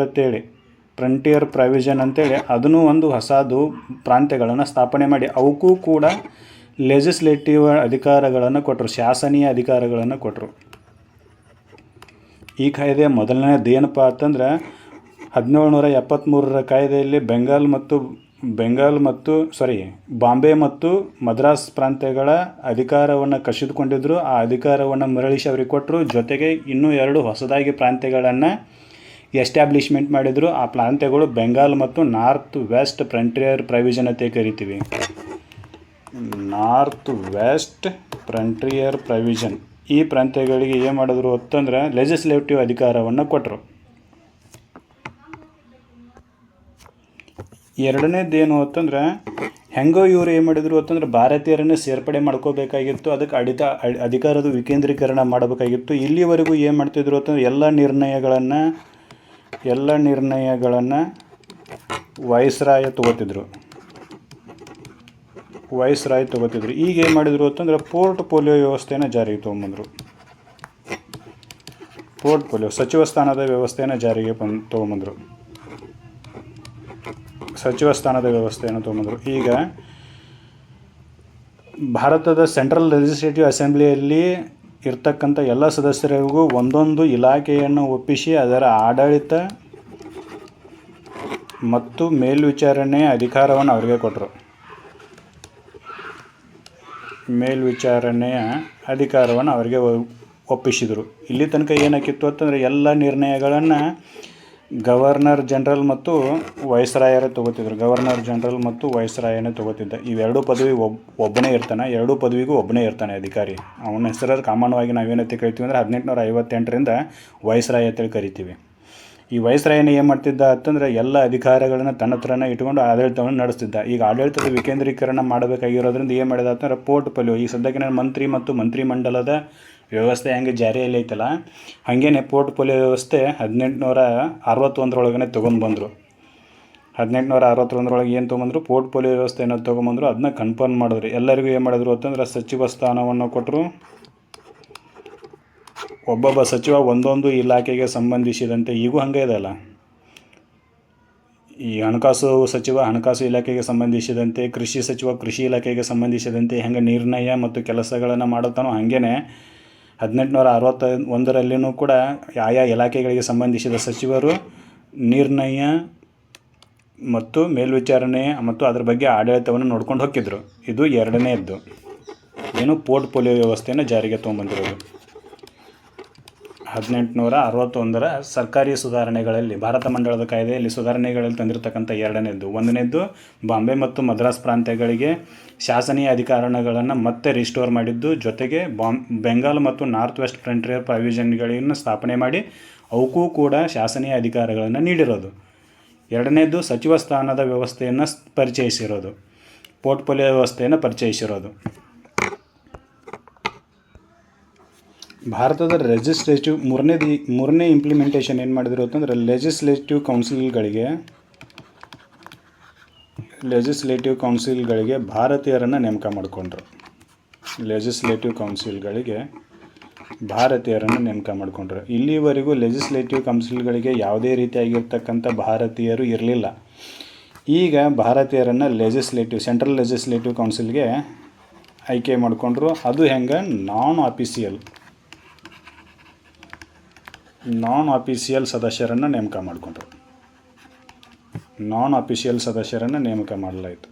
A: ಫ್ರಂಟಿಯರ್ ಪ್ರಾವಿಷನ್ ಅಂತೇಳಿ ಅದನ್ನು ಒಂದು ಹೊಸದು ಪ್ರಾಂತ್ಯಗಳನ್ನು ಸ್ಥಾಪನೆ ಮಾಡಿ ಅವಕ್ಕೂ ಕೂಡ ಲೆಜಿಸ್ಲೇಟಿವ್ ಅಧಿಕಾರಗಳನ್ನು ಕೊಟ್ಟರು, ಶಾಸನೀಯ ಅಧಿಕಾರಗಳನ್ನು ಕೊಟ್ಟರು. ಈ ಕಾಯ್ದೆ ಮೊದಲನೇದು ಏನಪ್ಪ ಅಂತಂದ್ರೆ 1773 ಕಾಯ್ದೆಯಲ್ಲಿ ಬಾಂಬೆ ಮತ್ತು ಮದ್ರಾಸ್ ಪ್ರಾಂತ್ಯಗಳ ಅಧಿಕಾರವನ್ನು ಕಸಿದುಕೊಂಡಿದ್ದರು. ಆ ಅಧಿಕಾರವನ್ನು ಮರಳಿಸಿ ಅವರಿಗೆ ಕೊಟ್ಟರು. ಜೊತೆಗೆ ಇನ್ನೂ 2 ಹೊಸದಾಗಿ ಪ್ರಾಂತ್ಯಗಳನ್ನು ಎಸ್ಟಾಬ್ಲಿಷ್ಮೆಂಟ್ ಮಾಡಿದರು. ಆ ಪ್ರಾಂತ್ಯಗಳು ಬೆಂಗಾಲ್ ಮತ್ತು ನಾರ್ತ್ ವೆಸ್ಟ್ ಫ್ರಂಟಿಯರ್ ಪ್ರವಿಷನ್ ಅಂತ ಕರಿತೀವಿ. ನಾರ್ತ್ ವೆಸ್ಟ್ ಫ್ರಂಟಿಯರ್ ಪ್ರವಿಷನ್ ಈ ಪ್ರಾಂತ್ಯಗಳಿಗೆ ಏನು ಮಾಡಿದ್ರು ಅಂತಂದ್ರೆ ಲೆಜಿಸ್ಲೇಟಿವ್ ಅಧಿಕಾರವನ್ನು ಕೊಟ್ಟರು. ಎರಡನೇದೇನು ಅಂತಂದ್ರೆ ಹೆಂಗೋ ಇವರು ಏನು ಮಾಡಿದರು ಅಂತಂದ್ರೆ ಭಾರತೀಯರನ್ನು ಸೇರ್ಪಡೆ ಮಾಡ್ಕೋಬೇಕಾಗಿತ್ತು. ಅದಕ್ಕೆ ಅಧಿಕಾರದ ವಿಕೇಂದ್ರೀಕರಣ ಮಾಡಬೇಕಾಗಿತ್ತು. ಇಲ್ಲಿವರೆಗೂ ಏನು ಮಾಡ್ತಿದ್ರು ಅಂತಂದ್ರೆ ಎಲ್ಲ ನಿರ್ಣಯಗಳನ್ನು ವೈಸ್ರಾಯ್ ತೊಗೋತಿದ್ರು. ಈಗ ಏನು ಮಾಡಿದರು ಅಂತಂದ್ರೆ ಪೋರ್ಟ್ಫೋಲಿಯೋ ವ್ಯವಸ್ಥೆನ ಜಾರಿಗೆ ತೊಗೊಂಬಂದರು. ಸಚಿವ ಸ್ಥಾನದ ವ್ಯವಸ್ಥೆಯನ್ನು ಜಾರಿಗೆ ತೊಗೊಂಬಂದರು. ಈಗ ಭಾರತದ ಸೆಂಟ್ರಲ್ ಲೆಜಿಸ್ಲೇಟಿವ್ ಅಸೆಂಬ್ಲಿಯಲ್ಲಿ ಇರ್ತಕ್ಕಂಥ ಎಲ್ಲ ಸದಸ್ಯರಿಗೂ ಒಂದೊಂದು ಇಲಾಖೆಯನ್ನು ಒಪ್ಪಿಸಿ ಅದರ ಆಡಳಿತ ಮತ್ತು ಮೇಲ್ವಿಚಾರಣೆಯ ಅಧಿಕಾರವನ್ನು ಅವರಿಗೆ ಕೊಟ್ಟರು. ಒಪ್ಪಿಸಿದರು. ಇಲ್ಲಿ ತನಕ ಏನಾಕಿತ್ತು ಅಂತಂದರೆ ಎಲ್ಲ ನಿರ್ಣಯಗಳನ್ನು ಗವರ್ನರ್ ಜನರಲ್ ಮತ್ತು ವೈಸ್ರಾಯರೇ ತೊಗೋತಿದ್ರು. ಇವೆರಡೂ ಪದವಿ ಒಬ್ಬನೇ ಇರ್ತಾನೆ. ಎರಡೂ ಪದವಿಗೂ ಒಬ್ಬನೇ ಇರ್ತಾನೆ ಅಧಿಕಾರಿ. ಅವನ ಹೆಸರು ಕಾಮನ್ವಾಗಿ ನಾವೇನಂತ ಕರಿತೀವಿ ಅಂದರೆ 1858ರಿಂದ ವೈಸ್ರಾಯ್ ಅಂತೇಳಿ ಕರಿತೀವಿ. ಈ ವೈಸ್ರಾಯನ ಏನು ಮಾಡ್ತಿದ್ದ ಅಂತಂದರೆ ಎಲ್ಲ ಅಧಿಕಾರಗಳನ್ನು ತನ್ನ ಹತ್ರನೇ ಇಟ್ಕೊಂಡು ಆಡಳಿತವನ್ನು ನಡೆಸ್ತಿದ್ದ. ಈಗ ಆಡಳಿತದ ವಿಕೇಂದ್ರೀಕರಣ ಮಾಡಬೇಕಾಗಿರೋದ್ರಿಂದ ಏನು ಮಾಡಿದ ಅಂತಂದ್ರೆ ಪೋರ್ಟ್ಫೋಲಿಯೋ, ಈ ಸದ್ಯಕ್ಕೆ ಮಂತ್ರಿ ಮತ್ತು ಮಂತ್ರಿಮಂಡಲದ ವ್ಯವಸ್ಥೆ ಹೆಂಗೆ ಜಾರಿಯಲ್ಲಿ ಐತಲ್ಲ ಹಾಗೇನೆ ಪೋರ್ಟ್ಫೋಲಿಯೋ ವ್ಯವಸ್ಥೆ 1861 ತೊಗೊಂಡ್ಬಂದರು. 1861 ಏನು ತೊಗೊಂಬಂದರು, ಪೋರ್ಟ್ಫೋಲಿಯೋ ವ್ಯವಸ್ಥೆಯನ್ನು ತೊಗೊಂಬಂದರು. ಅದನ್ನ ಕನ್ಫರ್ಮ್ ಮಾಡಿದ್ರು. ಎಲ್ಲರಿಗೂ ಏನು ಮಾಡಿದ್ರು ಅಂತಂದ್ರೆ ಸಚಿವ ಸ್ಥಾನವನ್ನು ಕೊಟ್ಟರು. ಒಬ್ಬೊಬ್ಬ ಸಚಿವ ಒಂದೊಂದು ಇಲಾಖೆಗೆ ಸಂಬಂಧಿಸಿದಂತೆ, ಈಗೂ ಹಾಗೆ ಇದೆಯಲ್ಲ, ಈ ಹಣಕಾಸು ಸಚಿವ ಹಣಕಾಸು ಇಲಾಖೆಗೆ ಸಂಬಂಧಿಸಿದಂತೆ, ಕೃಷಿ ಸಚಿವ ಕೃಷಿ ಇಲಾಖೆಗೆ ಸಂಬಂಧಿಸಿದಂತೆ ಹೆಂಗೆ ನಿರ್ಣಯ ಮತ್ತು ಕೆಲಸಗಳನ್ನು ಮಾಡುತ್ತಾನೋ ಹಾಗೇ 1861ರಲ್ಲಿಯೂ ಕೂಡ ಆಯಾ ಇಲಾಖೆಗಳಿಗೆ ಸಂಬಂಧಿಸಿದ ಸಚಿವರು ನಿರ್ಣಯ ಮತ್ತು ಮೇಲ್ವಿಚಾರಣೆ ಮತ್ತು ಅದರ ಬಗ್ಗೆ ಆಡಳಿತವನ್ನು ನೋಡ್ಕೊಂಡು ಹೋಗ್ತಿದ್ರು. ಇದು ಎರಡನೇದ್ದು ಏನು ಪೋರ್ಟ್ಫೋಲಿಯೋ ವ್ಯವಸ್ಥೆಯನ್ನು ಜಾರಿಗೆ ತೊಗೊಂಬಂದಿರೋದು. 1861ರ ಸರ್ಕಾರಿ ಸುಧಾರಣೆಗಳಲ್ಲಿ, ಭಾರತ ಮಂಡಳದ ಕಾಯ್ದೆಯಲ್ಲಿ ಸುಧಾರಣೆಗಳಲ್ಲಿ ತಂದಿರತಕ್ಕಂಥ ಎರಡನೇದ್ದು. ಒಂದನೇದ್ದು ಬಾಂಬೆ ಮತ್ತು ಮದ್ರಾಸ್ ಪ್ರಾಂತ್ಯಗಳಿಗೆ ಶಾಸನೀಯ ಅಧಿಕಾರಗಳನ್ನು ಮತ್ತೆ ರಿಸ್ಟೋರ್ ಮಾಡಿದ್ದು, ಜೊತೆಗೆ ಬೆಂಗಾಲ್ ಮತ್ತು ನಾರ್ತ್ ವೆಸ್ಟ್ ಫ್ರಂಟಿಯರ್ ಪ್ರಾವಿಷನ್ಗಳನ್ನು ಸ್ಥಾಪನೆ ಮಾಡಿ ಅವಕ್ಕೂ ಕೂಡ ಶಾಸನೀಯ ಅಧಿಕಾರಗಳನ್ನು ನೀಡಿರೋದು. ಎರಡನೇದ್ದು ಸಚಿವ ಸ್ಥಾನದ ವ್ಯವಸ್ಥೆಯನ್ನು ಪರಿಚಯಿಸಿರೋದು, ಪೋರ್ಟ್ಫೋಲಿಯೋ ವ್ಯವಸ್ಥೆಯನ್ನು ಪರಿಚಯಿಸಿರೋದು. ಭಾರತದ ಮೂರನೇ ಇಂಪ್ಲಿಮೆಂಟೇಷನ್ ಏನು ಮಾಡಿದ್ರು ಅಂತಂದರೆ ಲೆಜಿಸ್ಲೇಟಿವ್ ಕೌನ್ಸಿಲ್ಗಳಿಗೆ ಭಾರತೀಯರನ್ನು ನೇಮಕ ಮಾಡಿಕೊಂಡ್ರು. ಇಲ್ಲಿವರೆಗೂ ಲೆಜಿಸ್ಲೇಟಿವ್ ಕೌನ್ಸಿಲ್ಗಳಿಗೆ ಯಾವುದೇ ರೀತಿಯಾಗಿರ್ತಕ್ಕಂಥ ಭಾರತೀಯರು ಇರಲಿಲ್ಲ. ಈಗ ಭಾರತೀಯರನ್ನು ಸೆಂಟ್ರಲ್ ಲೆಜಿಸ್ಲೇಟಿವ್ ಕೌನ್ಸಿಲ್ಗೆ ಆಯ್ಕೆ ಮಾಡಿಕೊಂಡ್ರು. ಅದು ಹೆಂಗೆ, ನಾನ್ ಆಫೀಸಿಯಲ್ ಸದಸ್ಯರನ್ನು ನೇಮಕ ಮಾಡಿಕೊಂಡ್ರು. ನೇಮಕ ಮಾಡಲಾಯಿತು.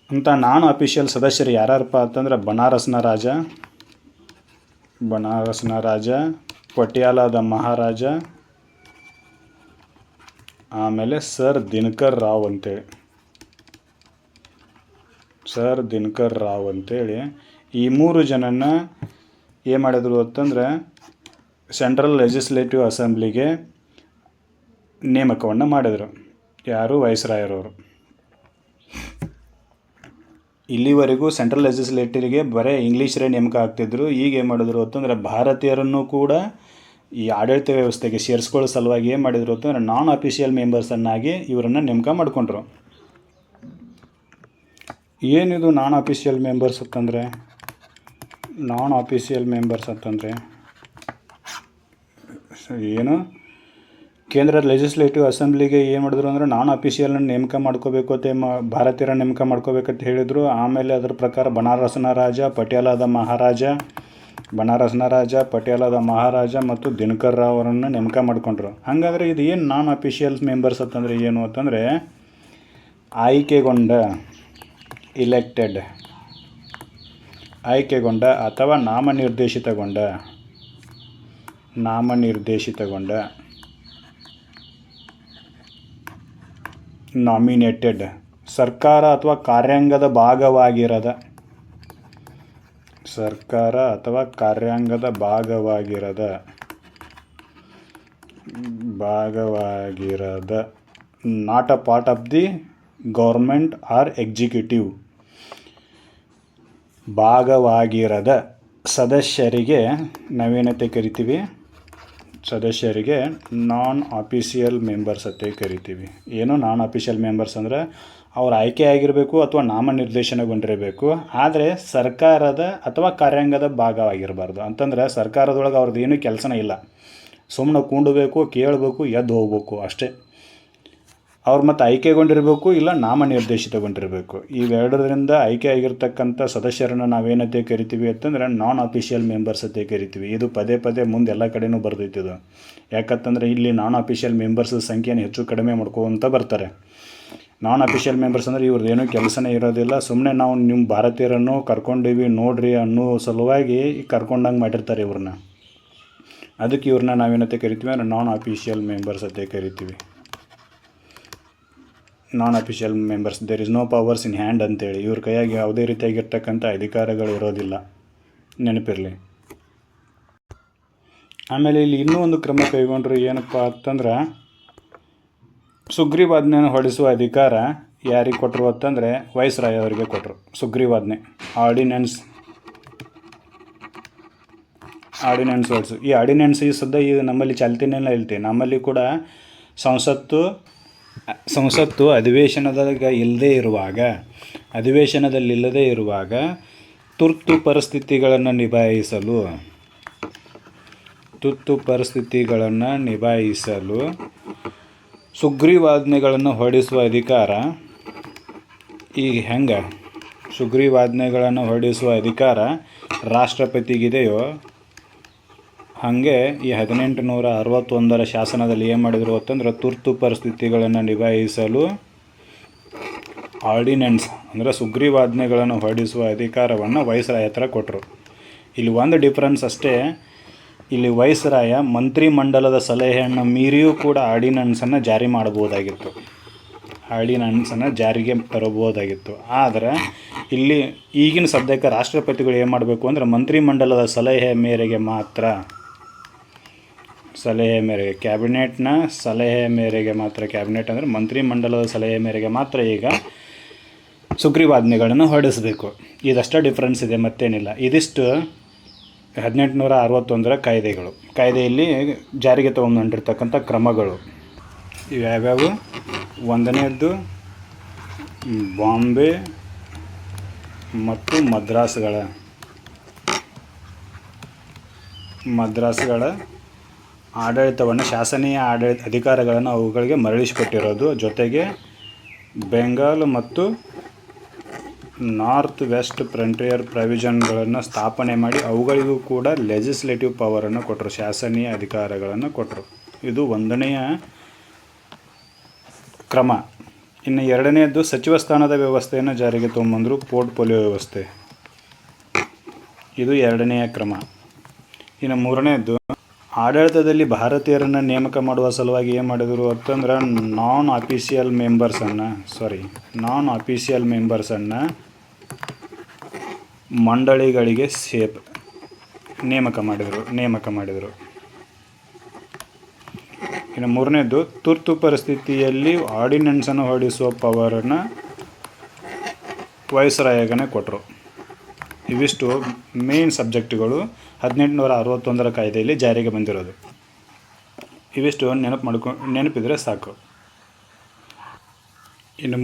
A: ಅಂತ ನಾನ್ ಆಫೀಷಿಯಲ್ ಸದಸ್ಯರು ಯಾರಪ್ಪ ಅಂತಂದ್ರೆ ಬನಾರಸ್ನ ರಾಜ, ಪಟಿಯಾಲಾದ ಮಹಾರಾಜ, ಆಮೇಲೆ ಸರ್ ದಿನಕರ್ ರಾವ್ ಅಂತೇಳಿ ಈ ಮೂರು ಜನನ ಏನು ಮಾಡಿದ್ರು ಅಂತಂದರೆ ಸೆಂಟ್ರಲ್ ಲೆಜಿಸ್ಲೇಟಿವ್ ಅಸೆಂಬ್ಲಿಗೆ ನೇಮಕವನ್ನು ಮಾಡಿದರು. ಯಾರು, ವೈಸ್ರಾಯರವರು. ಇಲ್ಲಿವರೆಗೂ ಸೆಂಟ್ರಲ್ ಲೆಜಿಸ್ಲೇಟಿವ್ಗೆ ಬರೀ ಇಂಗ್ಲೀಷರೇ ನೇಮಕ ಆಗ್ತಿದ್ರು. ಈಗ ಏನು ಮಾಡಿದ್ರು ಅಂತಂದರೆ ಭಾರತೀಯರನ್ನು ಕೂಡ ಈ ಆಡಳಿತ ವ್ಯವಸ್ಥೆಗೆ ಸೇರಿಸ್ಕೊಳ್ಳೋ ಸಲುವಾಗಿ ಏನು ಮಾಡಿದ್ರು ಅಂತಂದರೆ ನಾನ್ ಆಫೀಷಿಯಲ್ ಮೆಂಬರ್ಸನ್ನಾಗಿ ಇವರನ್ನು ನೇಮಕ ಮಾಡಿಕೊಂಡ್ರು. ಏನಿದು ನಾನ್ ಆಫೀಷಿಯಲ್ ಮೆಂಬರ್ಸ್ ಅಂತಂದರೆ ಏನು, ಕೇಂದ್ರ ಲೆಜಿಸ್ಲೇಟಿವ್ ಅಸೆಂಬ್ಲಿಗೆ ಏನು ಮಾಡಿದ್ರು ಅಂದರೆ ನಾನ್ ಆಫೀಷಿಯಲ್ನ ನೇಮಕ ಮಾಡ್ಕೋಬೇಕು ಅಂತ ಭಾರತೀಯರನ್ನು ನೇಮಕ ಮಾಡ್ಕೋಬೇಕಂತ ಹೇಳಿದರು. ಆಮೇಲೆ ಅದರ ಪ್ರಕಾರ ಬನಾರಸ್ನ ರಾಜ, ಪಟಿಯಾಲಾದ ಮಹಾರಾಜ ಮತ್ತು ದಿನಕರ್ ರಾವ್ ಅವರನ್ನು ನೇಮಕ ಮಾಡಿಕೊಂಡ್ರು. ಹಾಗಾದರೆ ಇದು ಏನು ನಾನ್ ಆಫೀಷಿಯಲ್ ಮೆಂಬರ್ಸ್ ಅಂತಂದರೆ ಏನು ಅಂತಂದರೆ ಆಯ್ಕೆಗೊಂಡ ಅಥವಾ ನಾಮನಿರ್ದೇಶಿತಗೊಂಡ ನಾಮನಿರ್ದೇಶಿತಗೊಂಡ ನಾಮಿನೇಟೆಡ್ ಸರ್ಕಾರ ಅಥವಾ ಕಾರ್ಯಾಂಗದ ಭಾಗವಾಗಿರದ not a part of the government or executive ಭಾಗವಾಗಿರದ ಸದಸ್ಯರಿಗೆ ನಾವೇನಂತೆ ಕರಿತೀವಿ, ಸದಸ್ಯರಿಗೆ ನಾನ್ ಆಫೀಷಿಯಲ್ ಮೆಂಬರ್ಸ್ ಅಂತ ಕರಿತೀವಿ. ಏನು ನಾನ್ ಆಫೀಷಿಯಲ್ ಮೆಂಬರ್ಸ್ ಅಂದರೆ ಅವ್ರು ಆಯ್ಕೆ ಆಗಿರಬೇಕು ಅಥವಾ ನಾಮನಿರ್ದೇಶನಗೊಂಡಿರಬೇಕು, ಆದರೆ ಸರ್ಕಾರದ ಅಥವಾ ಕಾರ್ಯಾಂಗದ ಭಾಗವಾಗಿರಬಾರ್ದು. ಅಂತಂದರೆ ಸರ್ಕಾರದೊಳಗೆ ಅವ್ರದ್ದು ಏನೂ ಕೆಲಸನೇ ಇಲ್ಲ, ಸುಮ್ಮನೆ ಕೂಡಬೇಕು, ಕೇಳಬೇಕು, ಎದ್ದು ಹೋಗ್ಬೇಕು ಅಷ್ಟೇ. ಅವ್ರು ಮತ್ತು ಆಯ್ಕೆಗೊಂಡಿರಬೇಕು ಇಲ್ಲ ನಾಮನಿರ್ದೇಶಿತಗೊಂಡಿರಬೇಕು. ಇವೆರಡರಿಂದ ಆಯ್ಕೆ ಆಗಿರ್ತಕ್ಕಂಥ ಸದಸ್ಯರನ್ನು ನಾವೇನಂತೆ ಕರಿತೀವಿ ಅಂತಂದರೆ ನಾನ್ ಆಫೀಷಿಯಲ್ ಮೆಂಬರ್ಸ್ ಅಂತ ಕರಿತೀವಿ. ಇದು ಪದೇ ಪದೇ ಮುಂದೆ ಎಲ್ಲ ಕಡೆನೂ ಬರ್ತೈತಿ ಇದು. ಯಾಕಂತಂದರೆ ಇಲ್ಲಿ ನಾನ್ ಆಫೀಷಿಯಲ್ ಮೆಂಬರ್ಸ್ ಸಂಖ್ಯೆಯನ್ನು ಹೆಚ್ಚು ಕಡಿಮೆ ಮಾಡ್ಕೊತ ಬರ್ತಾರೆ. ನಾನ್ ಆಫೀಷಿಯಲ್ ಮೆಂಬರ್ಸ್ ಅಂದರೆ ಇವ್ರದ್ದೇನೂ ಕೆಲಸನೇ ಇರೋದಿಲ್ಲ, ಸುಮ್ಮನೆ ನಾವು ನಿಮ್ಮ ಭಾರತೀಯರನ್ನು ಕರ್ಕೊಂಡೀವಿ ನೋಡ್ರಿ ಅನ್ನೋ ಸಲುವಾಗಿ ಕರ್ಕೊಂಡಂಗೆ ಮಾಡಿರ್ತಾರೆ ಇವ್ರನ್ನ. ಅದಕ್ಕೆ ಇವ್ರನ್ನ ನಾವೇನಂತೆ ಕರಿತೀವಿ ಅಂದರೆ ನಾನ್ ಆಫೀಷಿಯಲ್ ಮೆಂಬರ್ಸ್ ಅಂತ ಕರಿತೀವಿ. Non official members there is no powers in hand ಅಂತೇಳಿ, ಇವ್ರ ಕೈಯಾಗಿ ಯಾವುದೇ ರೀತಿಯಾಗಿರ್ತಕ್ಕಂಥ ಅಧಿಕಾರಗಳು ಇರೋದಿಲ್ಲ, ನೆನಪಿರಲಿ. ಆಮೇಲೆ ಇಲ್ಲಿ ಇನ್ನೂ ಒಂದು ಕ್ರಮ ಕೈಗೊಂಡ್ರು. ಏನಪ್ಪ ಅಂತಂದ್ರೆ ಸುಗ್ರೀವಾಜ್ಞೆಯನ್ನು ಹೊರಡಿಸುವ ಅಧಿಕಾರ ಯಾರಿಗೆ ಕೊಟ್ಟರು ಅಂತಂದರೆ ವೈಸ್ರಾಯ್ ಅವರಿಗೆ ಕೊಟ್ಟರು. ಸುಗ್ರೀವಾಜ್ಞೆ ಆರ್ಡಿನೆನ್ಸ್ ಹೊರಡಿಸು. ಈ ಆರ್ಡಿನೆನ್ಸ್ ಈ ಸದ್ಯ ಈಗ ನಮ್ಮಲ್ಲಿ ಚಾಲ್ತಿನೆಲ್ಲ ಇಲ್ತಿ. ನಮ್ಮಲ್ಲಿ ಕೂಡ ಸಂಸತ್ತು ಅಧಿವೇಶನದಲ್ಲಿಲ್ಲದೇ ಇರುವಾಗ ತುರ್ತು ಪರಿಸ್ಥಿತಿಗಳನ್ನು ನಿಭಾಯಿಸಲು ಸುಗ್ರೀವಾಜ್ಞೆಗಳನ್ನು ಹೊರಡಿಸುವ ಅಧಿಕಾರ ಈಗ ಹೆಂಗೆ ಸುಗ್ರೀವಾಜ್ಞೆಗಳನ್ನು ಹೊರಡಿಸುವ ಅಧಿಕಾರ ರಾಷ್ಟ್ರಪತಿಗಿದೆಯೋ ಹಾಗೆ ಈ 1861 ಶಾಸನದಲ್ಲಿ ಏನು ಮಾಡಿದರು ಅಂತಂದ್ರೆ ತುರ್ತು ಪರಿಸ್ಥಿತಿಗಳನ್ನು ನಿಭಾಯಿಸಲು ಆರ್ಡಿನೆನ್ಸ್ ಅಂದರೆ ಸುಗ್ರೀವಾಜ್ಞೆಗಳನ್ನು ಹೊರಡಿಸುವ ಅಧಿಕಾರವನ್ನು ವೈಸ್ರಾಯ್ ಹತ್ರ ಕೊಟ್ಟರು. ಇಲ್ಲಿ ಒಂದು ಡಿಫ್ರೆನ್ಸ್ ಅಷ್ಟೇ, ಇಲ್ಲಿ ವೈಸ್ರಾಯ ಮಂತ್ರಿಮಂಡಲದ ಸಲಹೆಯನ್ನು ಮೀರಿಯೂ ಕೂಡ ಆರ್ಡಿನೆನ್ಸನ್ನು ಜಾರಿಗೆ ತರಬಹುದಾಗಿತ್ತು. ಆದರೆ ಇಲ್ಲಿ ಈಗಿನ ಸದ್ಯಕ್ಕೆ ರಾಷ್ಟ್ರಪತಿಗಳು ಏನು ಮಾಡಬೇಕು ಅಂದರೆ ಮಂತ್ರಿಮಂಡಲದ ಸಲಹೆ ಮೇರೆಗೆ ಕ್ಯಾಬಿನೆಟ್ನ ಸಲಹೆ ಮೇರೆಗೆ ಮಾತ್ರ, ಕ್ಯಾಬಿನೆಟ್ ಅಂದರೆ ಮಂತ್ರಿಮಂಡಲದ ಸಲಹೆ ಮೇರೆಗೆ ಮಾತ್ರ ಈಗ ಸುಗ್ರೀವಾಜ್ಞೆಗಳನ್ನು ಹೊರಡಿಸಬೇಕು. ಇದಷ್ಟೇ ಡಿಫ್ರೆನ್ಸ್ ಇದೆ, ಮತ್ತೇನಿಲ್ಲ. ಇದಿಷ್ಟು 1861 ಕಾಯ್ದೆಯಲ್ಲಿ ಜಾರಿಗೆ ತೊಗೊಂಡಿರ್ತಕ್ಕಂಥ ಕ್ರಮಗಳು ಇವ್ಯಾವ್ಯಾವು. ಒಂದನೇದ್ದು ಬಾಂಬೆ ಮತ್ತು ಮದ್ರಾಸ್ಗಳ ಆಡಳಿತವನ್ನು, ಶಾಸನೀಯ ಅಧಿಕಾರಗಳನ್ನು ಅವುಗಳಿಗೆ ಮರಳಿಸಿಕೊಟ್ಟಿರೋದು. ಜೊತೆಗೆ ಬೆಂಗಾಲ್ ಮತ್ತು ನಾರ್ತ್ ವೆಸ್ಟ್ ಫ್ರಂಟಿಯರ್ ಪ್ರಾವಿಷನ್ಗಳನ್ನು ಸ್ಥಾಪನೆ ಮಾಡಿ ಅವುಗಳಿಗೂ ಕೂಡ ಲೆಜಿಸ್ಲೇಟಿವ್ ಪವರನ್ನು ಕೊಟ್ಟರು, ಶಾಸನೀಯ ಅಧಿಕಾರಗಳನ್ನು ಕೊಟ್ಟರು. ಇದು ಒಂದನೆಯ ಕ್ರಮ. ಇನ್ನು ಎರಡನೆಯದ್ದು ಸಚಿವ ಸ್ಥಾನದ ವ್ಯವಸ್ಥೆಯನ್ನು ಜಾರಿಗೆ ತೊಗೊಂಬಂದರು, ಪೋರ್ಟ್ಫೋಲಿಯೋ ವ್ಯವಸ್ಥೆ. ಇದು ಎರಡನೆಯ ಕ್ರಮ. ಇನ್ನು ಮೂರನೆಯದ್ದು ಆಡಳಿತದಲ್ಲಿ ಭಾರತೀಯರನ್ನು ನೇಮಕ ಮಾಡುವ ಸಲುವಾಗಿ ಏನು ಮಾಡಿದರು ಅಂತಂದ್ರೆ ನಾನ್ ಆಫೀಷಿಯಲ್ ಮೆಂಬರ್ಸನ್ನು ಮಂಡಳಿಗಳಿಗೆ ನೇಮಕ ಮಾಡಿದರು. ಇನ್ನು ಮೂರನೇದು ತುರ್ತು ಪರಿಸ್ಥಿತಿಯಲ್ಲಿ ಆರ್ಡಿನೆನ್ಸನ್ನು ಹೊರಡಿಸುವ ಪವರನ್ನು ವೈಸ್ರಾಯಗನೇ ಕೊಟ್ಟರು. ಇವಿಷ್ಟು ಮೇನ್ ಸಬ್ಜೆಕ್ಟ್ಗಳು 1861 ಕಾಯ್ದೆಯಲ್ಲಿ ಜಾರಿಗೆ ಬಂದಿರೋದು. ಇವಿಷ್ಟು ನೆನಪಿದ್ರೆ ಸಾಕು. ಇನ್ನು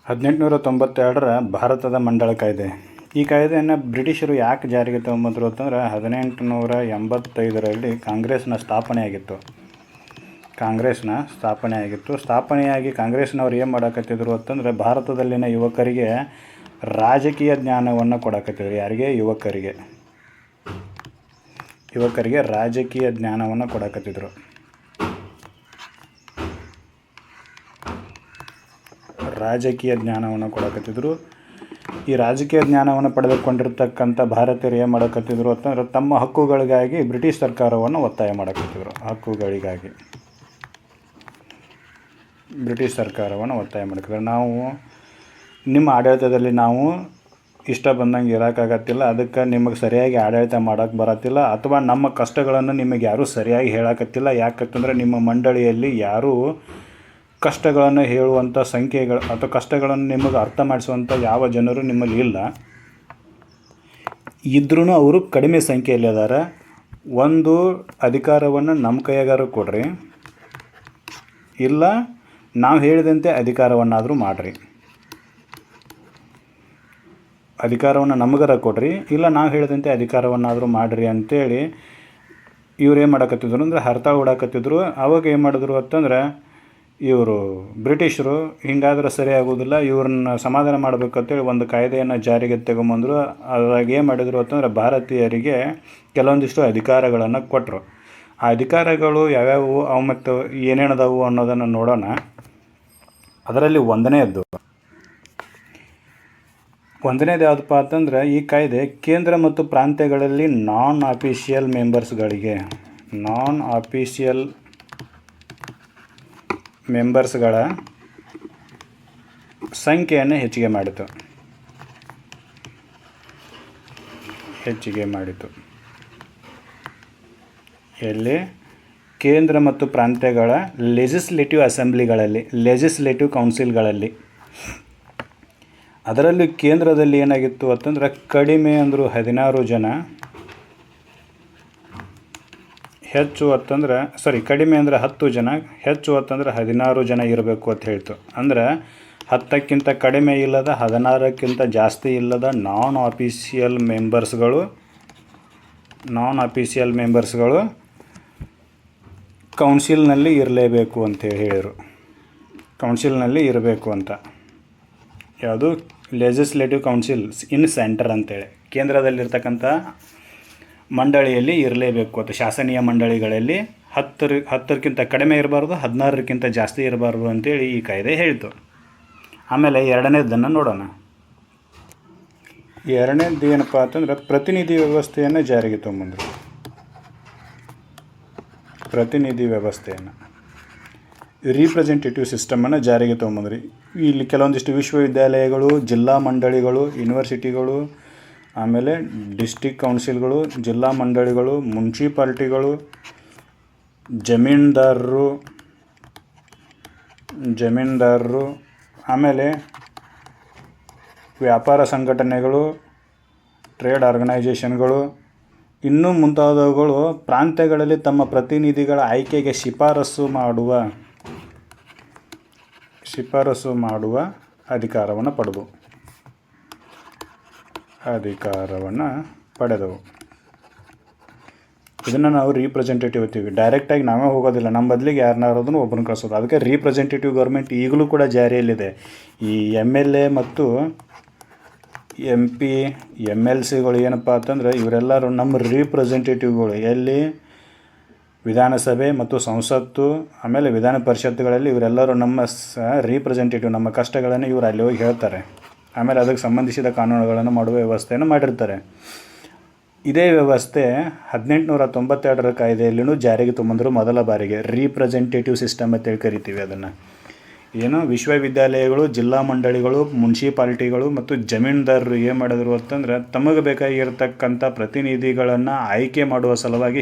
A: 1892 ಭಾರತದ ಮಂಡಳ ಕಾಯ್ದೆ. ಈ ಕಾಯ್ದೆಯನ್ನು ಬ್ರಿಟಿಷರು ಯಾಕೆ ಜಾರಿಗೆ ತಗೊಂಬಂದರು ಅಂತಂದ್ರೆ 1885 ಕಾಂಗ್ರೆಸ್ನ ಸ್ಥಾಪನೆಯಾಗಿ ಕಾಂಗ್ರೆಸ್ನವ್ರು ಏನು ಮಾಡಕತ್ತಿದ್ರು ಅಂತಂದರೆ ಭಾರತದಲ್ಲಿನ ಯುವಕರಿಗೆ ರಾಜಕೀಯ ಜ್ಞಾನವನ್ನು ಕೊಡಕತ್ತಿದ್ರು. ಯಾರಿಗೆ? ಯುವಕರಿಗೆ ರಾಜಕೀಯ ಜ್ಞಾನವನ್ನು ಕೊಡಕತ್ತಿದ್ರು. ಈ ರಾಜಕೀಯ ಜ್ಞಾನವನ್ನು ಪಡೆದುಕೊಂಡಿರ್ತಕ್ಕಂಥ ಭಾರತೀಯರು ಏನು ಮಾಡಕತ್ತಿದ್ರು ಅಂತಂದ್ರೆ ತಮ್ಮ ಹಕ್ಕುಗಳಿಗಾಗಿ ಬ್ರಿಟಿಷ್ ಸರ್ಕಾರವನ್ನು ಒತ್ತಾಯ ಮಾಡಕತ್ತಿದ್ರು. ಹಕ್ಕುಗಳಿಗಾಗಿ ಬ್ರಿಟಿಷ್ ಸರ್ಕಾರವನ್ನು ಒತ್ತಾಯ ಮಾಡಕತ್ತಿದ್ರು. ನಾವು ನಿಮ್ಮ ಆಡಳಿತದಲ್ಲಿ ನಾವು ಇಷ್ಟ ಬಂದಂಗೆ ಇರೋಕ್ಕಾಗತ್ತಿಲ್ಲ, ಅದಕ್ಕೆ ನಿಮಗೆ ಸರಿಯಾಗಿ ಆಡಳಿತ ಮಾಡೋಕ್ಕೆ ಬರತ್ತಿಲ್ಲ, ಅಥವಾ ನಮ್ಮ ಕಷ್ಟಗಳನ್ನು ನಿಮಗೆ ಯಾರೂ ಸರಿಯಾಗಿ ಹೇಳಕತ್ತಿಲ್ಲ. ಯಾಕಂತಂದರೆ ನಿಮ್ಮ ಮಂಡಳಿಯಲ್ಲಿ ಯಾರೂ ಕಷ್ಟಗಳನ್ನು ಹೇಳುವಂಥ ಸಂಖ್ಯೆಗಳು ಅಥವಾ ಕಷ್ಟಗಳನ್ನು ನಿಮಗೆ ಅರ್ಥ ಮಾಡಿಸುವಂಥ ಯಾವ ಜನರು ನಿಮ್ಮಲ್ಲಿ ಇಲ್ಲ. ಇದ್ರೂ ಅವರು ಕಡಿಮೆ ಸಂಖ್ಯೆಯಲ್ಲಿ ಅದಾರ. ಒಂದು ಅಧಿಕಾರವನ್ನು ನಮ್ಮ ಕೈಯಾಗಾರು ಕೊಡ್ರಿ, ಇಲ್ಲ ನಾವು ಹೇಳಿದಂತೆ ಅಧಿಕಾರವನ್ನಾದರೂ ಮಾಡಿರಿ. ಅಧಿಕಾರವನ್ನು ನಮಗರ ಕೊಡ್ರಿ, ಇಲ್ಲ ನಾವು ಹೇಳಿದಂತೆ ಅಧಿಕಾರವನ್ನಾದರೂ ಮಾಡಿರಿ ಅಂತೇಳಿ ಇವ್ರು ಏನು ಮಾಡಕತ್ತಿದ್ರು ಅಂದರೆ ಹರ್ತಾಳ ಹೊಡಕತ್ತಿದ್ರು. ಅವಾಗ ಏನು ಮಾಡಿದ್ರು ಅಂತಂದ್ರೆ ಇವರು ಬ್ರಿಟಿಷರು ಹಿಂಗಾದ್ರೆ ಸರಿ ಆಗೋದಿಲ್ಲ, ಇವ್ರನ್ನ ಸಮಾಧಾನ ಮಾಡಬೇಕಂತೇಳಿ ಒಂದು ಕಾಯ್ದೆಯನ್ನು ಜಾರಿಗೆ ತಗೊಂಬಂದರು. ಅದ್ರಾಗ ಏನು ಮಾಡಿದ್ರು ಅಂತಂದ್ರೆ ಭಾರತೀಯರಿಗೆ ಕೆಲವೊಂದಿಷ್ಟು ಅಧಿಕಾರಗಳನ್ನು ಕೊಟ್ಟರು. ಆ ಅಧಿಕಾರಗಳು ಯಾವ್ಯಾವು ಅವು ಮತ್ತು ಏನೇನದಾವು ಅನ್ನೋದನ್ನು ನೋಡೋಣ. ಅದರಲ್ಲಿ ಒಂದನೇದು ಯಾವುದಪ್ಪ ಅಂತಂದ್ರೆ ಈ ಕಾಯ್ದೆ ಕೇಂದ್ರ ಮತ್ತು ಪ್ರಾಂತ್ಯಗಳಲ್ಲಿ ನಾನ್ ಆಫೀಷಿಯಲ್ ಮೆಂಬರ್ಸ್ಗಳ ಸಂಖ್ಯೆಯನ್ನು ಹೆಚ್ಚಿಗೆ ಮಾಡಿತು. ಎಲ್ಲಿ ಕೇಂದ್ರ ಮತ್ತು ಪ್ರಾಂತ್ಯಗಳ ಲೆಜಿಸ್ಲೇಟಿವ್ ಕೌನ್ಸಿಲ್ಗಳಲ್ಲಿ. ಅದರಲ್ಲಿ ಕೇಂದ್ರದಲ್ಲಿ ಏನಾಗಿತ್ತು ಅಂತಂದ್ರೆ ಕಡಿಮೆ ಅಂದರು 16 ಜನ, ಹೆಚ್ಚು ಅಂತಂದ್ರೆ ಕಡಿಮೆ ಅಂದರೆ 10 ಜನ, ಹೆಚ್ಚು ಅಂತಂದ್ರೆ 16 ಜನ ಇರಬೇಕು ಅಂತ ಹೇಳ್ತು. ಅಂದ್ರೆ 10ಕ್ಕಿಂತ ಕಡಿಮೆ ಇಲ್ಲದ, 16ಕ್ಕಿಂತ ಜಾಸ್ತಿ ಇಲ್ಲದ ನಾನ್ ಆಫೀಷಿಯಲ್ ಮೆಂಬರ್ಸ್ಗಳು ಕೌನ್ಸಿಲ್ನಲ್ಲಿ ಇರಲೇಬೇಕು ಅಂತ ಹೇಳಿದರು. ಕೌನ್ಸಿಲ್ನಲ್ಲಿ ಇರಬೇಕು ಅಂತ. ಯಾವುದು ಲೆಜಿಸ್ಲೇಟಿವ್ ಕೌನ್ಸಿಲ್ಸ್ ಇನ್ ಸೆಂಟರ್ ಅಂತೇಳಿ ಕೇಂದ್ರದಲ್ಲಿರ್ತಕ್ಕಂಥ ಮಂಡಳಿಯಲ್ಲಿ ಇರಲೇಬೇಕು ಅಂತ. ಶಾಸನೀಯ ಮಂಡಳಿಗಳಲ್ಲಿ 10ಕ್ಕಿಂತ ಕಡಿಮೆ ಇರಬಾರ್ದು, 16ಕ್ಕಿಂತ ಜಾಸ್ತಿ ಇರಬಾರ್ದು ಅಂತೇಳಿ ಈ ಕಾಯ್ದೆ ಹೇಳಿತು. ಆಮೇಲೆ ಎರಡನೇದನ್ನು ನೋಡೋಣ. ಎರಡನೇದು ಏನಪ್ಪ ಅಂತಂದ್ರೆ ಪ್ರತಿನಿಧಿ ವ್ಯವಸ್ಥೆಯನ್ನು ಜಾರಿಗೆ ತೊಗೊಂಬಂದರು. ಪ್ರತಿನಿಧಿ ವ್ಯವಸ್ಥೆಯನ್ನು ರೀಪ್ರೆಸೆಂಟೇಟಿವ್ ಸಿಸ್ಟಮನ್ನು ಜಾರಿಗೆ ತೊಗೊಂಬಂದ್ರಿ. ಇಲ್ಲಿ ಕೆಲವೊಂದಿಷ್ಟು ವಿಶ್ವವಿದ್ಯಾಲಯಗಳು, ಜಿಲ್ಲಾ ಮಂಡಳಿಗಳು, ಯೂನಿವರ್ಸಿಟಿಗಳು, ಆಮೇಲೆ ಡಿಸ್ಟಿಕ್ ಕೌನ್ಸಿಲ್ಗಳು, ಜಿಲ್ಲಾ ಮಂಡಳಿಗಳು, ಮುನ್ಸಿಪಾಲ್ಟಿಗಳು, ಜಮೀನ್ದಾರರು, ಆಮೇಲೆ ವ್ಯಾಪಾರ ಸಂಘಟನೆಗಳು, ಟ್ರೇಡ್ ಆರ್ಗನೈಜೇಷನ್ಗಳು, ಇನ್ನೂ ಮುಂತಾದವುಗಳು ಪ್ರಾಂತ್ಯಗಳಲ್ಲಿ ತಮ್ಮ ಪ್ರತಿನಿಧಿಗಳ ಆಯ್ಕೆಗೆ ಶಿಫಾರಸು ಮಾಡುವ ಅಧಿಕಾರವನ್ನು ಪಡೆದವು. ಇದನ್ನು ನಾವು ರೀಪ್ರೆಸೆಂಟೇಟಿವ್ ಅಂತೀವಿ. ಡೈರೆಕ್ಟಾಗಿ ನಾವೇ ಹೋಗೋದಿಲ್ಲ, ನಮ್ಮ ಬದಲಿಗೆ ಯಾರನ್ನಾರೋದನ್ನು ಒಬ್ಬರನ್ನ ಕಳಿಸೋದು. ಅದಕ್ಕೆ ರೀಪ್ರೆಸೆಂಟೇಟಿವ್ ಗೌರ್ಮೆಂಟ್ ಈಗಲೂ ಕೂಡ ಜಾರಿಯಲ್ಲಿದೆ. ಈ MLA ಮತ್ತು MP MLCಗಳು ಏನಪ್ಪ ಅಂತಂದ್ರೆ ಇವರೆಲ್ಲರೂ ನಮ್ಮ ರೀಪ್ರೆಸೆಂಟೇಟಿವ್ಗಳು. ಎಲ್ಲಿ ವಿಧಾನಸಭೆ ಮತ್ತು ಸಂಸತ್ತು, ಆಮೇಲೆ ವಿಧಾನ ಪರಿಷತ್ತುಗಳಲ್ಲಿ ಇವರೆಲ್ಲರೂ ನಮ್ಮ ರೀಪ್ರೆಸೆಂಟೇಟಿವ್. ನಮ್ಮ ಕಷ್ಟಗಳನ್ನು ಇವರು ಅಲ್ಲಿ ಹೋಗಿ ಹೇಳ್ತಾರೆ. ಆಮೇಲೆ ಅದಕ್ಕೆ ಸಂಬಂಧಿಸಿದ ಕಾನೂನುಗಳನ್ನು ಮಾಡುವ ವ್ಯವಸ್ಥೆಯನ್ನು ಮಾಡಿರ್ತಾರೆ. ಇದೇ ವ್ಯವಸ್ಥೆ 1892 ಕಾಯ್ದೆಯಲ್ಲಿನೂ ಜಾರಿಗೆ ತೊಗೊಂಬಂದರು ಮೊದಲ ಬಾರಿಗೆ. ರೀಪ್ರೆಸೆಂಟೇಟಿವ್ ಸಿಸ್ಟಮ್ ಅಂತೇಳಿ ಕರಿತೀವಿ ಅದನ್ನು. ಏನು ವಿಶ್ವವಿದ್ಯಾಲಯಗಳು, ಜಿಲ್ಲಾ ಮಂಡಳಿಗಳು, ಮುನ್ಸಿಪಾಲ್ಟಿಗಳು ಮತ್ತು ಜಮೀನ್ದಾರರು ಏನು ಮಾಡಿದ್ರು ಅಂತಂದ್ರೆ ತಮಗೆ ಬೇಕಾಗಿರ್ತಕ್ಕಂಥ ಪ್ರತಿನಿಧಿಗಳನ್ನು ಆಯ್ಕೆ ಮಾಡುವ ಸಲುವಾಗಿ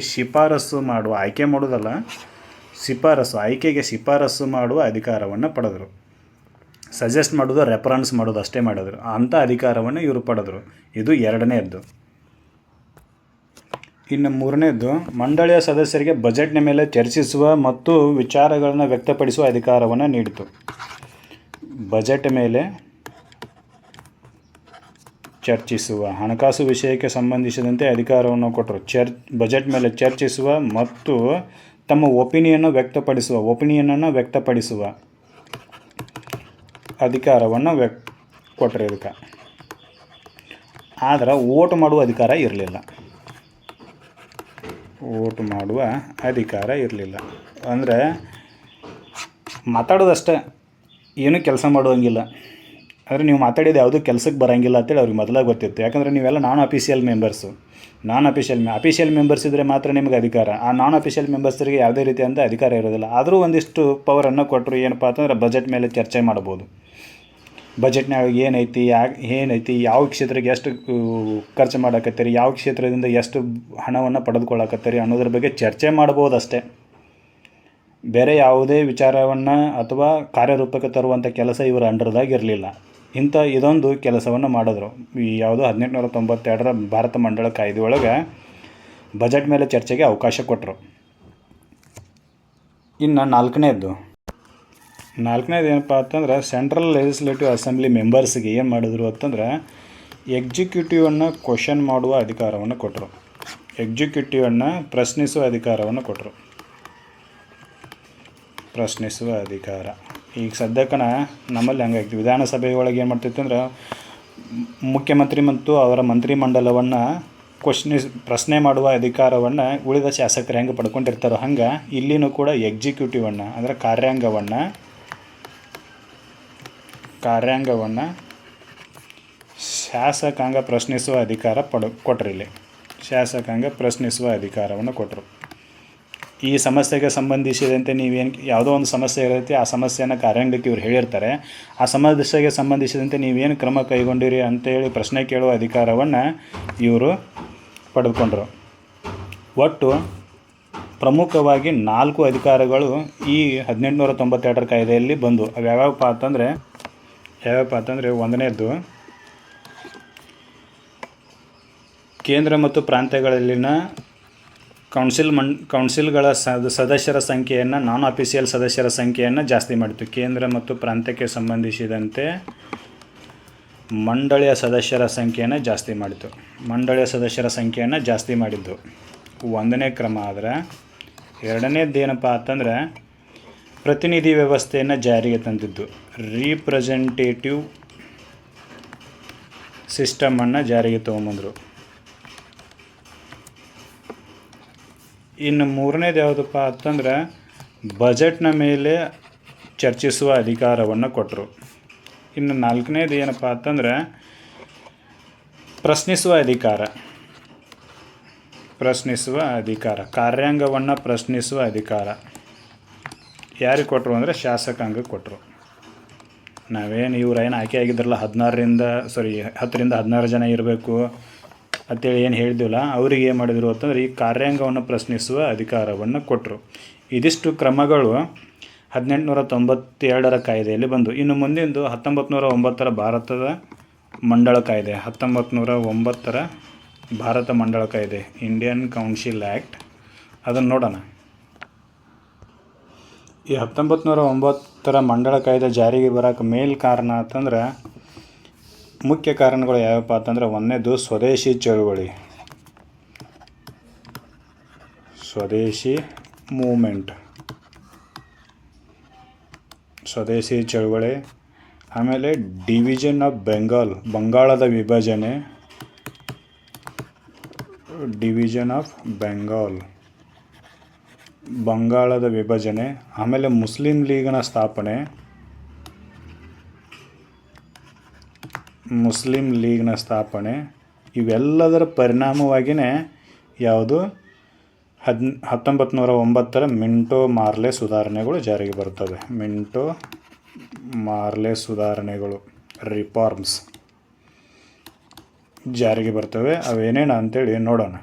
A: ಆಯ್ಕೆಗೆ ಶಿಫಾರಸು ಮಾಡುವ ಅಧಿಕಾರವನ್ನು ಪಡೆದರು. ಸಜೆಸ್ಟ್ ಮಾಡೋದು, ರೆಫರೆನ್ಸ್ ಮಾಡೋದು ಅಷ್ಟೇ ಮಾಡಿದ್ರು. ಅಂಥ ಅಧಿಕಾರವನ್ನು ಇವರು ಪಡೆದರು. ಇದು ಎರಡನೇದ್ದು. ಇನ್ನು ಮೂರನೇದ್ದು, ಮಂಡಳಿಯ ಸದಸ್ಯರಿಗೆ ಬಜೆಟ್ನ ಮೇಲೆ ಚರ್ಚಿಸುವ ಮತ್ತು ವಿಚಾರಗಳನ್ನು ವ್ಯಕ್ತಪಡಿಸುವ ಅಧಿಕಾರವನ್ನು ನೀಡಿತು. ಬಜೆಟ್ ಮೇಲೆ ಚರ್ಚಿಸುವ, ಹಣಕಾಸು ವಿಷಯಕ್ಕೆ ಸಂಬಂಧಿಸಿದಂತೆ ಅಧಿಕಾರವನ್ನು ಕೊಟ್ಟರು. ಬಜೆಟ್ ಮೇಲೆ ಚರ್ಚಿಸುವ ಮತ್ತು ತಮ್ಮ ಒಪಿನಿಯನನ್ನು ವ್ಯಕ್ತಪಡಿಸುವ ಅಧಿಕಾರವನ್ನು ಕೊಟ್ಟರು ಇದಕ್ಕೆ. ಆದರೆ ಓಟ್ ಮಾಡುವ ಅಧಿಕಾರ ಇರಲಿಲ್ಲ. ಅಂದರೆ ಮಾತಾಡೋದಷ್ಟೇ, ಏನೂ ಕೆಲಸ ಮಾಡುವಂಗಿಲ್ಲ. ಆದರೆ ನೀವು ಮಾತಾಡಿದ್ದು ಯಾವುದೂ ಕೆಲಸಕ್ಕೆ ಬರೋಂಗಿಲ್ಲ ಅಂತೇಳಿ ಅವ್ರಿಗೆ ಮೊದಲೇ ಗೊತ್ತಿತ್ತು. ಯಾಕಂದರೆ ನೀವೆಲ್ಲ ನಾನ್ ಅಫಿಷಿಯಲ್ ಮೆಂಬರ್ಸು. ಅಫಿಷಿಯಲ್ ಮೆಂಬರ್ಸ್ ಇದ್ದರೆ ಮಾತ್ರ ನಿಮಗೆ ಅಧಿಕಾರ. ಆ ನಾನ್ ಅಫಿಷಿಯಲ್ ಮೆಂಬರ್ಸರಿಗೆ ಯಾವುದೇ ರೀತಿಯಾದಂಥ ಅಧಿಕಾರ ಇರೋದಿಲ್ಲ. ಆದರೂ ಒಂದಿಷ್ಟು ಪವರನ್ನು ಕೊಟ್ಟರು. ಏನಪ್ಪ ಅಂತಂದ್ರೆ ಬಜೆಟ್ ಮೇಲೆ ಚರ್ಚೆ ಮಾಡ್ಬೋದು. ಬಜೆಟ್ನಾಗ ಏನೈತಿ, ಯಾವ ಕ್ಷೇತ್ರಕ್ಕೆ ಎಷ್ಟು ಖರ್ಚು ಮಾಡಕತ್ತೀರಿ, ಯಾವ ಕ್ಷೇತ್ರದಿಂದ ಎಷ್ಟು ಹಣವನ್ನು ಪಡೆದುಕೊಳ್ಳಕತ್ತೀರಿ ಅನ್ನೋದ್ರ ಬಗ್ಗೆ ಚರ್ಚೆ ಮಾಡ್ಬೋದು ಅಷ್ಟೇ. ಬೇರೆ ಯಾವುದೇ ವಿಚಾರವನ್ನು ಅಥವಾ ಕಾರ್ಯರೂಪಕ್ಕೆ ತರುವಂಥ ಕೆಲಸ ಇವರ ಅಂಡರ್ದಾಗ ಇರಲಿಲ್ಲ. ಇದೊಂದು ಕೆಲಸವನ್ನು ಮಾಡಿದ್ರು. ಈ ಯಾವುದೋ 1892ರ ಭಾರತ ಮಂಡಳ ಕಾಯ್ದೆ ಒಳಗೆ ಬಜೆಟ್ ಮೇಲೆ ಚರ್ಚೆಗೆ ಅವಕಾಶ ಕೊಟ್ಟರು. ಇನ್ನು ನಾಲ್ಕನೇದು ಏನಪ್ಪ ಅಂತಂದ್ರೆ ಸೆಂಟ್ರಲ್ ಲೆಜಿಸ್ಲೇಟಿವ್ ಅಸೆಂಬ್ಲಿ ಮೆಂಬರ್ಸ್ಗೆ ಏನು ಮಾಡಿದ್ರು ಅಂತಂದ್ರೆ ಎಕ್ಸಿಕ್ಯೂಟಿವನ್ನು ಕ್ವಶನ್ ಮಾಡುವ ಅಧಿಕಾರವನ್ನು ಕೊಟ್ಟರು. ಎಕ್ಸಿಕ್ಯೂಟಿವನ್ನು ಪ್ರಶ್ನಿಸುವ ಅಧಿಕಾರ. ಈಗ ಸದ್ಯಕ್ಕೆ ನಮ್ಮಲ್ಲಿ ಹಂಗಾಗ್ತದೆ. ವಿಧಾನಸಭೆ ಒಳಗೆ ಏನು ಮಾಡ್ತಿತ್ತು ಅಂದ್ರೆ ಮುಖ್ಯಮಂತ್ರಿ ಮತ್ತು ಅವರ ಮಂತ್ರಿಮಂಡಲವನ್ನು ಪ್ರಶ್ನೆ ಮಾಡುವ ಅಧಿಕಾರವನ್ನು ಉಳಿದ ಶಾಸಕರು ಹೆಂಗೆ ಪಡ್ಕೊಂಡಿರ್ತಾರೋ ಹಂಗೆ ಇಲ್ಲಿನೂ ಕೂಡ ಎಕ್ಸಿಕ್ಯೂಟಿವನ್ನು ಅಂದರೆ ಕಾರ್ಯಾಂಗವನ್ನು ಶಾಸಕಾಂಗ ಪ್ರಶ್ನಿಸುವ ಅಧಿಕಾರ ಕೊಟ್ಟರು. ಶಾಸಕಾಂಗ ಪ್ರಶ್ನಿಸುವ ಅಧಿಕಾರವನ್ನು ಕೊಟ್ಟರು. ಈ ಸಮಸ್ಯೆಗೆ ಸಂಬಂಧಿಸಿದಂತೆ ನೀವೇನು ಯಾವುದೋ ಒಂದು ಸಮಸ್ಯೆ ಇರುತ್ತೆ, ಆ ಸಮಸ್ಯೆಯನ್ನು ಕಾರ್ಯಾಂಗಕ್ಕೆ ಇವ್ರು ಹೇಳಿರ್ತಾರೆ. ಆ ಸಮಸ್ಯೆಗೆ ಸಂಬಂಧಿಸಿದಂತೆ ನೀವೇನು ಕ್ರಮ ಕೈಗೊಂಡಿರಿ ಅಂತೇಳಿ ಪ್ರಶ್ನೆ ಕೇಳುವ ಅಧಿಕಾರವನ್ನು ಇವರು ಪಡೆದುಕೊಂಡರು. ಒಟ್ಟು ಪ್ರಮುಖವಾಗಿ 4 ಅಧಿಕಾರಗಳು ಈ 1892ರ ಕಾಯ್ದೆಯಲ್ಲಿ ಬಂದು ಅವು ಯಾವ್ಯಾವಪ್ಪ ಅಂತಂದರೆ ಒಂದನೇದು ಕೇಂದ್ರ ಮತ್ತು ಪ್ರಾಂತ್ಯಗಳಲ್ಲಿನ ಕೌನ್ಸಿಲ್ಗಳ ಸದಸ್ಯರ ಸಂಖ್ಯೆಯನ್ನು, ನಾನ್ ಅಫಿಷಿಯಲ್ ಸದಸ್ಯರ ಸಂಖ್ಯೆಯನ್ನು ಜಾಸ್ತಿ ಮಾಡಿತು. ಕೇಂದ್ರ ಮತ್ತು ಪ್ರಾಂತ್ಯಕ್ಕೆ ಸಂಬಂಧಿಸಿದಂತೆ ಮಂಡಳಿಯ ಸದಸ್ಯರ ಸಂಖ್ಯೆಯನ್ನು ಜಾಸ್ತಿ ಮಾಡಿದ್ದು ಒಂದನೇ ಕ್ರಮ. ಆದರೆ ಎರಡನೇದ್ದೇನಪ್ಪ ಅಂತಂದರೆ ಪ್ರತಿನಿಧಿ ವ್ಯವಸ್ಥೆಯನ್ನು ಜಾರಿಗೆ ತಂದಿದ್ದು. ರೀಪ್ರೆಸೆಂಟೇಟಿವ್ ಸಿಸ್ಟಮನ್ನು ಜಾರಿಗೆ ತೊಗೊಂಬಂದರು. ಇನ್ನು ಮೂರನೇದು ಯಾವುದಪ್ಪ ಅಂತಂದ್ರೆ ಬಜೆಟ್ನ ಮೇಲೆ ಚರ್ಚಿಸುವ ಅಧಿಕಾರವನ್ನು ಕೊಟ್ಟರು. ಇನ್ನು ನಾಲ್ಕನೇದು ಏನಪ್ಪ ಅಂತಂದ್ರೆ ಪ್ರಶ್ನಿಸುವ ಅಧಿಕಾರ, ಕಾರ್ಯಾಂಗವನ್ನು ಪ್ರಶ್ನಿಸುವ ಅಧಿಕಾರ ಯಾರಿಗೆ ಕೊಟ್ಟರು ಅಂದರೆ ಶಾಸಕಾಂಗಕ್ಕೆ ಕೊಟ್ಟರು. ನಾವೇನು ಇವ್ರೇನು ಆಯ್ಕೆ ಆಗಿದ್ರಲ್ಲ 10ರಿಂದ 16 ಜನ ಇರಬೇಕು ಅಂತೇಳಿ ಏನು ಹೇಳಿದ್ವಲ್ಲ, ಅವ್ರಿಗೆ ಏನು ಮಾಡಿದರು ಅಂತಂದ್ರೆ ಈ ಕಾರ್ಯಾಂಗವನ್ನು ಪ್ರಶ್ನಿಸುವ ಅಧಿಕಾರವನ್ನು ಕೊಟ್ಟರು. ಇದಿಷ್ಟು ಕ್ರಮಗಳು 1892ರ ಕಾಯ್ದೆಯಲ್ಲಿ ಬಂದು. ಇನ್ನು ಮುಂದಿಂದು 1909ರ ಭಾರತದ ಮಂಡಳ ಕಾಯ್ದೆ. 1909ರ ಭಾರತ ಮಂಡಳ ಕಾಯ್ದೆ, ಇಂಡಿಯನ್ ಕೌನ್ಸಿಲ್ ಆ್ಯಕ್ಟ್, ಅದನ್ನು ನೋಡೋಣ. ಈ 1909ರ ಮಂಡಳ ಕಾಯ್ದೆ ಜಾರಿಗೆ ಬರೋಕೆ ಮೇಲ್ ಕಾರಣ ಅಂತಂದ್ರೆ ಮುಖ್ಯ ಕಾರಣಗಳು ಯಾವಪ್ಪ ಅಂತಂದರೆ ಒಂದನೇದು ಸ್ವದೇಶಿ ಚಳುವಳಿ, ಸ್ವದೇಶಿ ಮೂಮೆಂಟ್, ಸ್ವದೇಶಿ ಚಳುವಳಿ. ಆಮೇಲೆ ಡಿವಿಷನ್ ಆಫ್ ಬಂಗಾಳದ ವಿಭಜನೆ, ಬಂಗಾಳದ ವಿಭಜನೆ. ಆಮೇಲೆ ಮುಸ್ಲಿಂ ಲೀಗ್ನ ಸ್ಥಾಪನೆ. ಇವೆಲ್ಲದರ ಪರಿಣಾಮವಾಗಿಯೇ ಯಾವುದು 1909ರ ಮಿಂಟೋ ಮಾರ್ಲೆ ಸುಧಾರಣೆಗಳು ಜಾರಿಗೆ ಬರ್ತವೆ. ಮಿಂಟೋ ಮಾರ್ಲೆ ಸುಧಾರಣೆಗಳು, ರಿಫಾರ್ಮ್ಸ್ ಜಾರಿಗೆ ಬರ್ತವೆ. ಅವೇನೇನು ಅಂತೇಳಿ ನೋಡೋಣ.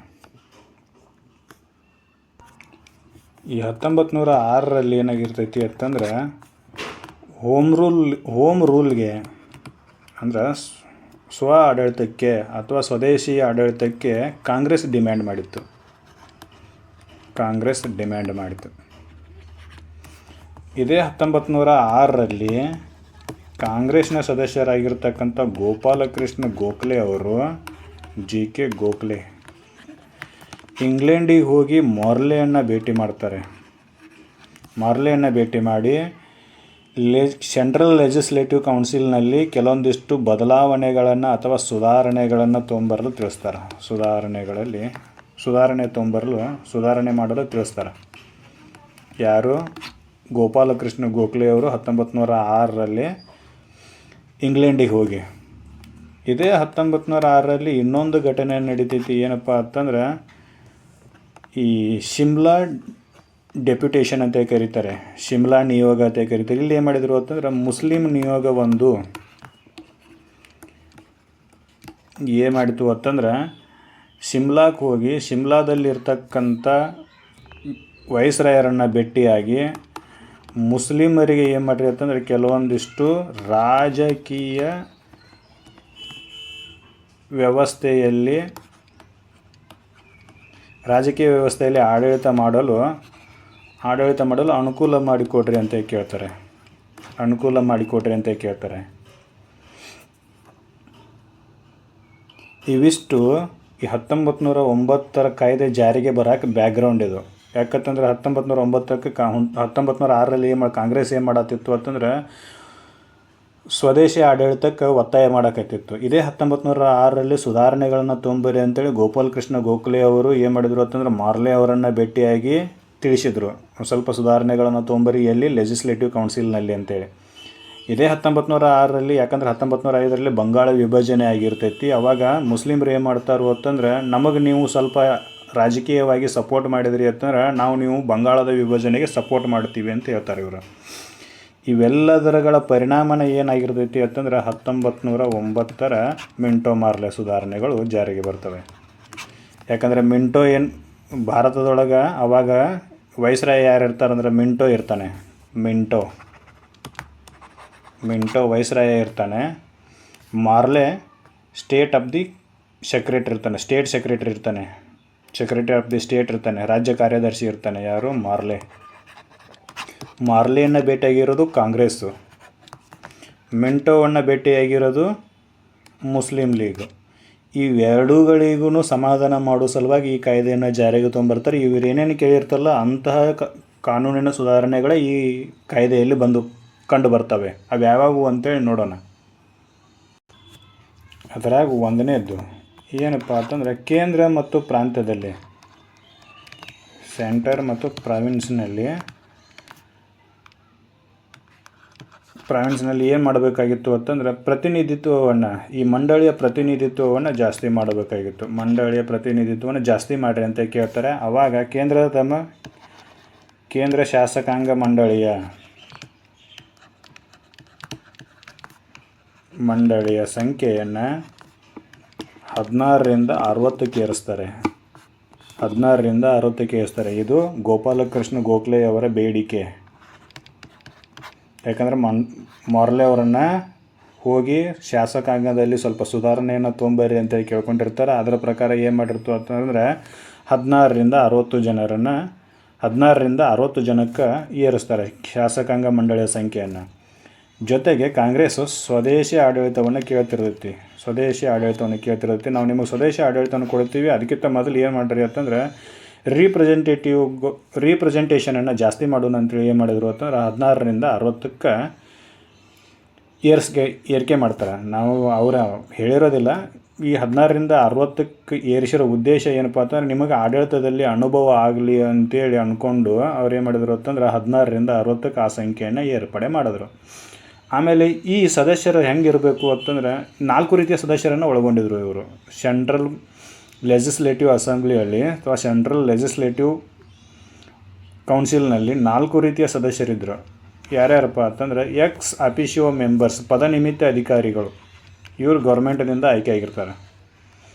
A: ಈ 1906ರಲ್ಲಿ ಏನಾಗಿರ್ತೈತಿ ಅಂತಂದ್ರೆ ಹೋಮ್ ರೂಲ್ಗೆ ಅಂದ್ರೆ ಸ್ವ ಆಡಳಿತಕ್ಕೆ ಅಥವಾ ಸ್ವದೇಶಿ ಆಡಳಿತಕ್ಕೆ ಕಾಂಗ್ರೆಸ್ ಡಿಮ್ಯಾಂಡ್ ಮಾಡಿತ್ತು. ಇದೇ 1906ರಲ್ಲಿ ಕಾಂಗ್ರೆಸ್ನ ಸದಸ್ಯರಾಗಿರ್ತಕ್ಕಂಥ ಗೋಪಾಲಕೃಷ್ಣ ಗೋಖಲೆ ಅವರು, GK ಗೋಖಲೆ, ಇಂಗ್ಲೆಂಡಿಗೆ ಹೋಗಿ ಮಾರ್ಲೆಯನ್ನು ಭೇಟಿ ಮಾಡಿ ಸೆಂಟ್ರಲ್ ಲೆಜಿಸ್ಲೇಟಿವ್ ಕೌನ್ಸಿಲ್ನಲ್ಲಿ ಕೆಲವೊಂದಿಷ್ಟು ಬದಲಾವಣೆಗಳನ್ನು ಅಥವಾ ಸುಧಾರಣೆಗಳನ್ನು ತೊಗೊಂಬರಲು ತಿಳಿಸ್ತಾರೆ. ಸುಧಾರಣೆ ಮಾಡಲು ತಿಳಿಸ್ತಾರೆ. ಯಾರು? ಗೋಪಾಲಕೃಷ್ಣ ಗೋಖಲೆ ಅವರು 1906ರಲ್ಲಿ ಇಂಗ್ಲೆಂಡಿಗೆ ಹೋಗಿ. ಇದೇ 1906ರಲ್ಲಿ ಇನ್ನೊಂದು ಘಟನೆ ನಡೀತೈತಿ. ಏನಪ್ಪ ಅಂತಂದ್ರೆ ಈ ಶಿಮ್ಲಾ ಡೆಪ್ಯುಟೇಷನ್ ಅಂತ ಕರೀತಾರೆ, ಶಿಮ್ಲಾ ನಿಯೋಗ ಅಂತ ಕರೀತಾರೆ. ಇಲ್ಲಿ ಏನು ಮಾಡಿದರು ಅಂತಂದ್ರೆ ಮುಸ್ಲಿಂ ನಿಯೋಗ ಒಂದು ಏನು ಮಾಡಿತು ಅಂತಂದ್ರೆ ಶಿಮ್ಲಾಕ್ಕೆ ಹೋಗಿ ಶಿಮ್ಲಾದಲ್ಲಿರ್ತಕ್ಕಂಥ ವೈಸ್ರಾಯರನ್ನು ಭೇಟಿಯಾಗಿ ಮುಸ್ಲಿಮರಿಗೆ ಏನು ಮಾಡಿರಿ ಅಂತಂದರೆ ಕೆಲವೊಂದಿಷ್ಟು ರಾಜಕೀಯ ವ್ಯವಸ್ಥೆಯಲ್ಲಿ ಆಡಳಿತ ಮಾಡಲು ಅನುಕೂಲ ಮಾಡಿಕೊಡ್ರಿ ಅಂತ ಕೇಳ್ತಾರೆ. ಇವಿಷ್ಟು ಈ 1909 ಕಾಯ್ದೆ ಜಾರಿಗೆ ಬರೋಕೆ ಬ್ಯಾಕ್ಗ್ರೌಂಡ್ ಇದು. ಯಾಕಂತಂದ್ರೆ 1906ರಲ್ಲಿ ಕಾಂಗ್ರೆಸ್ ಏನು ಮಾಡತ್ತಿತ್ತು ಅಂತಂದ್ರೆ ಸ್ವದೇಶಿ ಆಡಳಿತಕ್ಕೆ ಒತ್ತಾಯ ಮಾಡಕತ್ತಿತ್ತು. ಇದೇ 1906ರಲ್ಲಿ ಸುಧಾರಣೆಗಳನ್ನು ತೊಂಬರಿ ಅಂತೇಳಿ ಗೋಪಾಲ್ ಕೃಷ್ಣ ಗೋಖಲೆ ಅವರು ಏನು ಮಾಡಿದರು ಅಂತಂದ್ರೆ ಮಾರ್ಲೆ ಅವರನ್ನು ಭೇಟಿಯಾಗಿ ತಿಳಿಸಿದರು, ಸ್ವಲ್ಪ ಸುಧಾರಣೆಗಳನ್ನು ತೊಂಬರಿ ಎಲ್ಲಿ ಲೆಜಿಸ್ಲೇಟಿವ್ ಕೌನ್ಸಿಲ್ನಲ್ಲಿ ಅಂತೇಳಿ. ಇದೇ 1906ರಲ್ಲಿ, ಯಾಕಂದ್ರೆ 1905ರಲ್ಲಿ ಬಂಗಾಳ ವಿಭಜನೆ ಆಗಿರ್ತೈತಿ. ಅವಾಗ ಮುಸ್ಲಿಮ್ರು ಏನು ಮಾಡ್ತಾರೋ ಅಂತಂದ್ರೆ ನಮಗೆ ನೀವು ಸ್ವಲ್ಪ ರಾಜಕೀಯವಾಗಿ ಸಪೋರ್ಟ್ ಮಾಡಿದ್ರಿ ಅಂತಂದ್ರೆ ನೀವು ಬಂಗಾಳದ ವಿಭಜನೆಗೆ ಸಪೋರ್ಟ್ ಮಾಡ್ತೀವಿ ಅಂತ ಹೇಳ್ತಾರೆ ಇವರು. ಇವೆಲ್ಲದರಗಳ ಪರಿಣಾಮನ ಏನಾಗಿರ್ತೈತಿ ಅಂತಂದ್ರೆ 1909ರ ಮಿಂಟೋ ಮಾರ್ಲೆ ಸುಧಾರಣೆಗಳು ಜಾರಿಗೆ ಬರ್ತವೆ. ಯಾಕಂದರೆ ಮಿಂಟೋ ಏನು ಭಾರತದೊಳಗೆ ಅವಾಗ ವೈಸ್ರಾಯ ಯಾರು ಇರ್ತಾರಂದ್ರೆ ಮಿಂಟೋ ಇರ್ತಾನೆ. ಮಿಂಟೋ ವೈಸ್ರಾಯ ಇರ್ತಾನೆ. ಮಾರ್ಲೆ ಸ್ಟೇಟ್ ಆಫ್ ದಿ ಸೆಕ್ರೆಟರಿ ಇರ್ತಾನೆ, ಸೆಕ್ರೆಟರಿ ಆಫ್ ದಿ ಸ್ಟೇಟ್ ಇರ್ತಾನೆ, ರಾಜ್ಯ ಕಾರ್ಯದರ್ಶಿ ಇರ್ತಾನೆ. ಯಾರು? ಮಾರ್ಲೆಯನ್ನು ಭೇಟಿಯಾಗಿರೋದು ಕಾಂಗ್ರೆಸ್ಸು, ಮಿಂಟೋವನ್ನು ಭೇಟಿಯಾಗಿರೋದು ಮುಸ್ಲಿಂ ಲೀಗ್. ಇವೆರಡೂಗಳಿಗೂ ಸಮಾಧಾನ ಮಾಡೋ ಸಲುವಾಗಿ ಈ ಕಾಯ್ದೆಯನ್ನು ಜಾರಿಗೆ ತೊಗೊಂಬರ್ತಾರೆ. ಇವರೇನೇನು ಕೇಳಿರ್ತಾರಲ್ಲ ಅಂತಹ ಕಾನೂನಿನ ಸುಧಾರಣೆಗಳೇ ಈ ಕಾಯ್ದೆಯಲ್ಲಿ ಕಂಡು ಬರ್ತವೆ. ಅವು ಯಾವಾವು ಅಂತೇಳಿ ನೋಡೋಣ. ಅದರಾಗ ಒಂದನೇದ್ದು ಏನಪ್ಪ ಅಂತಂದರೆ ಕೇಂದ್ರ ಮತ್ತು ಪ್ರಾಂತ್ಯದಲ್ಲಿ, ಸೆಂಟರ್ ಮತ್ತು ಪ್ರಾವಿನ್ಸ್ನಲ್ಲಿ ಏನು ಮಾಡಬೇಕಾಗಿತ್ತು ಅಂತಂದ್ರೆ ಪ್ರತಿನಿಧಿತ್ವವನ್ನು, ಈ ಮಂಡಳಿಯ ಪ್ರತಿನಿಧಿತ್ವವನ್ನು ಜಾಸ್ತಿ ಮಾಡಬೇಕಾಗಿತ್ತು. ಮಂಡಳಿಯ ಪ್ರತಿನಿಧಿತ್ವವನ್ನು ಜಾಸ್ತಿ ಮಾಡಿರಿ ಅಂತ ಕೇಳ್ತಾರೆ. ಆವಾಗ ಕೇಂದ್ರ ಶಾಸಕಾಂಗ ಮಂಡಳಿಯ ಸಂಖ್ಯೆಯನ್ನು 16ರಿಂದ 60ಕ್ಕೆ ಏರಿಸ್ತಾರೆ. ಇದು ಗೋಪಾಲಕೃಷ್ಣ ಗೋಖಲೆ ಅವರ ಬೇಡಿಕೆ. ಯಾಕಂದರೆ ಮಾರ್ಲೆ ಅವರನ್ನು ಹೋಗಿ ಶಾಸಕಾಂಗದಲ್ಲಿ ಸ್ವಲ್ಪ ಸುಧಾರಣೆಯನ್ನು ತೊಂಬರಿ ಅಂತೇಳಿ ಕೇಳ್ಕೊಂಡಿರ್ತಾರೆ. ಅದರ ಪ್ರಕಾರ ಏನು ಮಾಡಿರ್ತು ಅಂತಂದರೆ 16ರಿಂದ 60 ಜನಕ್ಕೆ ಏರಿಸ್ತಾರೆ ಶಾಸಕಾಂಗ ಮಂಡಳಿಯ ಸಂಖ್ಯೆಯನ್ನು. ಜೊತೆಗೆ ಕಾಂಗ್ರೆಸ್ಸು ಸ್ವದೇಶಿ ಆಡಳಿತವನ್ನು ಕೇಳ್ತಿರ್ತೈತಿ. ನಾವು ನಿಮಗೆ ಸ್ವದೇಶಿ ಆಡಳಿತವನ್ನು ಕೊಡ್ತೀವಿ, ಅದಕ್ಕಿಂತ ಮೊದಲು ಏನು ಮಾಡಿರಿ ಅಂತಂದ್ರೆ ರೀಪ್ರೆಸೆಂಟೇಷನನ್ನು ಜಾಸ್ತಿ ಮಾಡೋಣ ಅಂತೇಳಿ ಏನು ಮಾಡಿದ್ರು ಅಂತಂದ್ರೆ 16ರಿಂದ 60ಕ್ಕೆ ಏರಿಕೆ ಮಾಡ್ತಾರೆ. ನಾವು ಅವರ ಹೇಳಿರೋದಿಲ್ಲ. ಈ 16ರಿಂದ 60ಕ್ಕೆ ಏರಿಸಿರೋ ಉದ್ದೇಶ ಏನಪ್ಪ ಅಂತಂದ್ರೆ ನಿಮಗೆ ಆಡಳಿತದಲ್ಲಿ ಅನುಭವ ಆಗಲಿ ಅಂತೇಳಿ ಅಂದ್ಕೊಂಡು ಅವ್ರು ಏನು ಮಾಡಿದ್ರು ಅಂತಂದ್ರೆ 16ರಿಂದ 60ಕ್ಕೆ ಆ ಸಂಖ್ಯೆಯನ್ನು ಏರ್ಪಡೆ ಮಾಡಿದ್ರು. ಆಮೇಲೆ ಈ ಸದಸ್ಯರು ಹೆಂಗಿರಬೇಕು ಅಂತಂದ್ರೆ 4 ರೀತಿಯ ಸದಸ್ಯರನ್ನು ಒಳಗೊಂಡಿದ್ರು ಇವರು. ಸೆಂಟ್ರಲ್ ಲೆಜಿಸ್ಲೇಟಿವ್ ಅಸೆಂಬ್ಲಿಯಲ್ಲಿ ಅಥವಾ ಸೆಂಟ್ರಲ್ ಲೆಜಿಸ್ಲೇಟಿವ್ ಕೌನ್ಸಿಲ್ನಲ್ಲಿ 4 ರೀತಿಯ ಸದಸ್ಯರಿದ್ದರು. ಯಾರ್ಯಾರಪ್ಪ ಅಂತಂದರೆ ಎಕ್ಸ್ ಅಫಿಷಿಯೋ ಮೆಂಬರ್ಸ್, ಪದನಿಮಿತ್ತ ಅಧಿಕಾರಿಗಳು. ಇವರು ಗೌರ್ಮೆಂಟಿನಿಂದ ಆಯ್ಕೆ ಆಗಿರ್ತಾರೆ.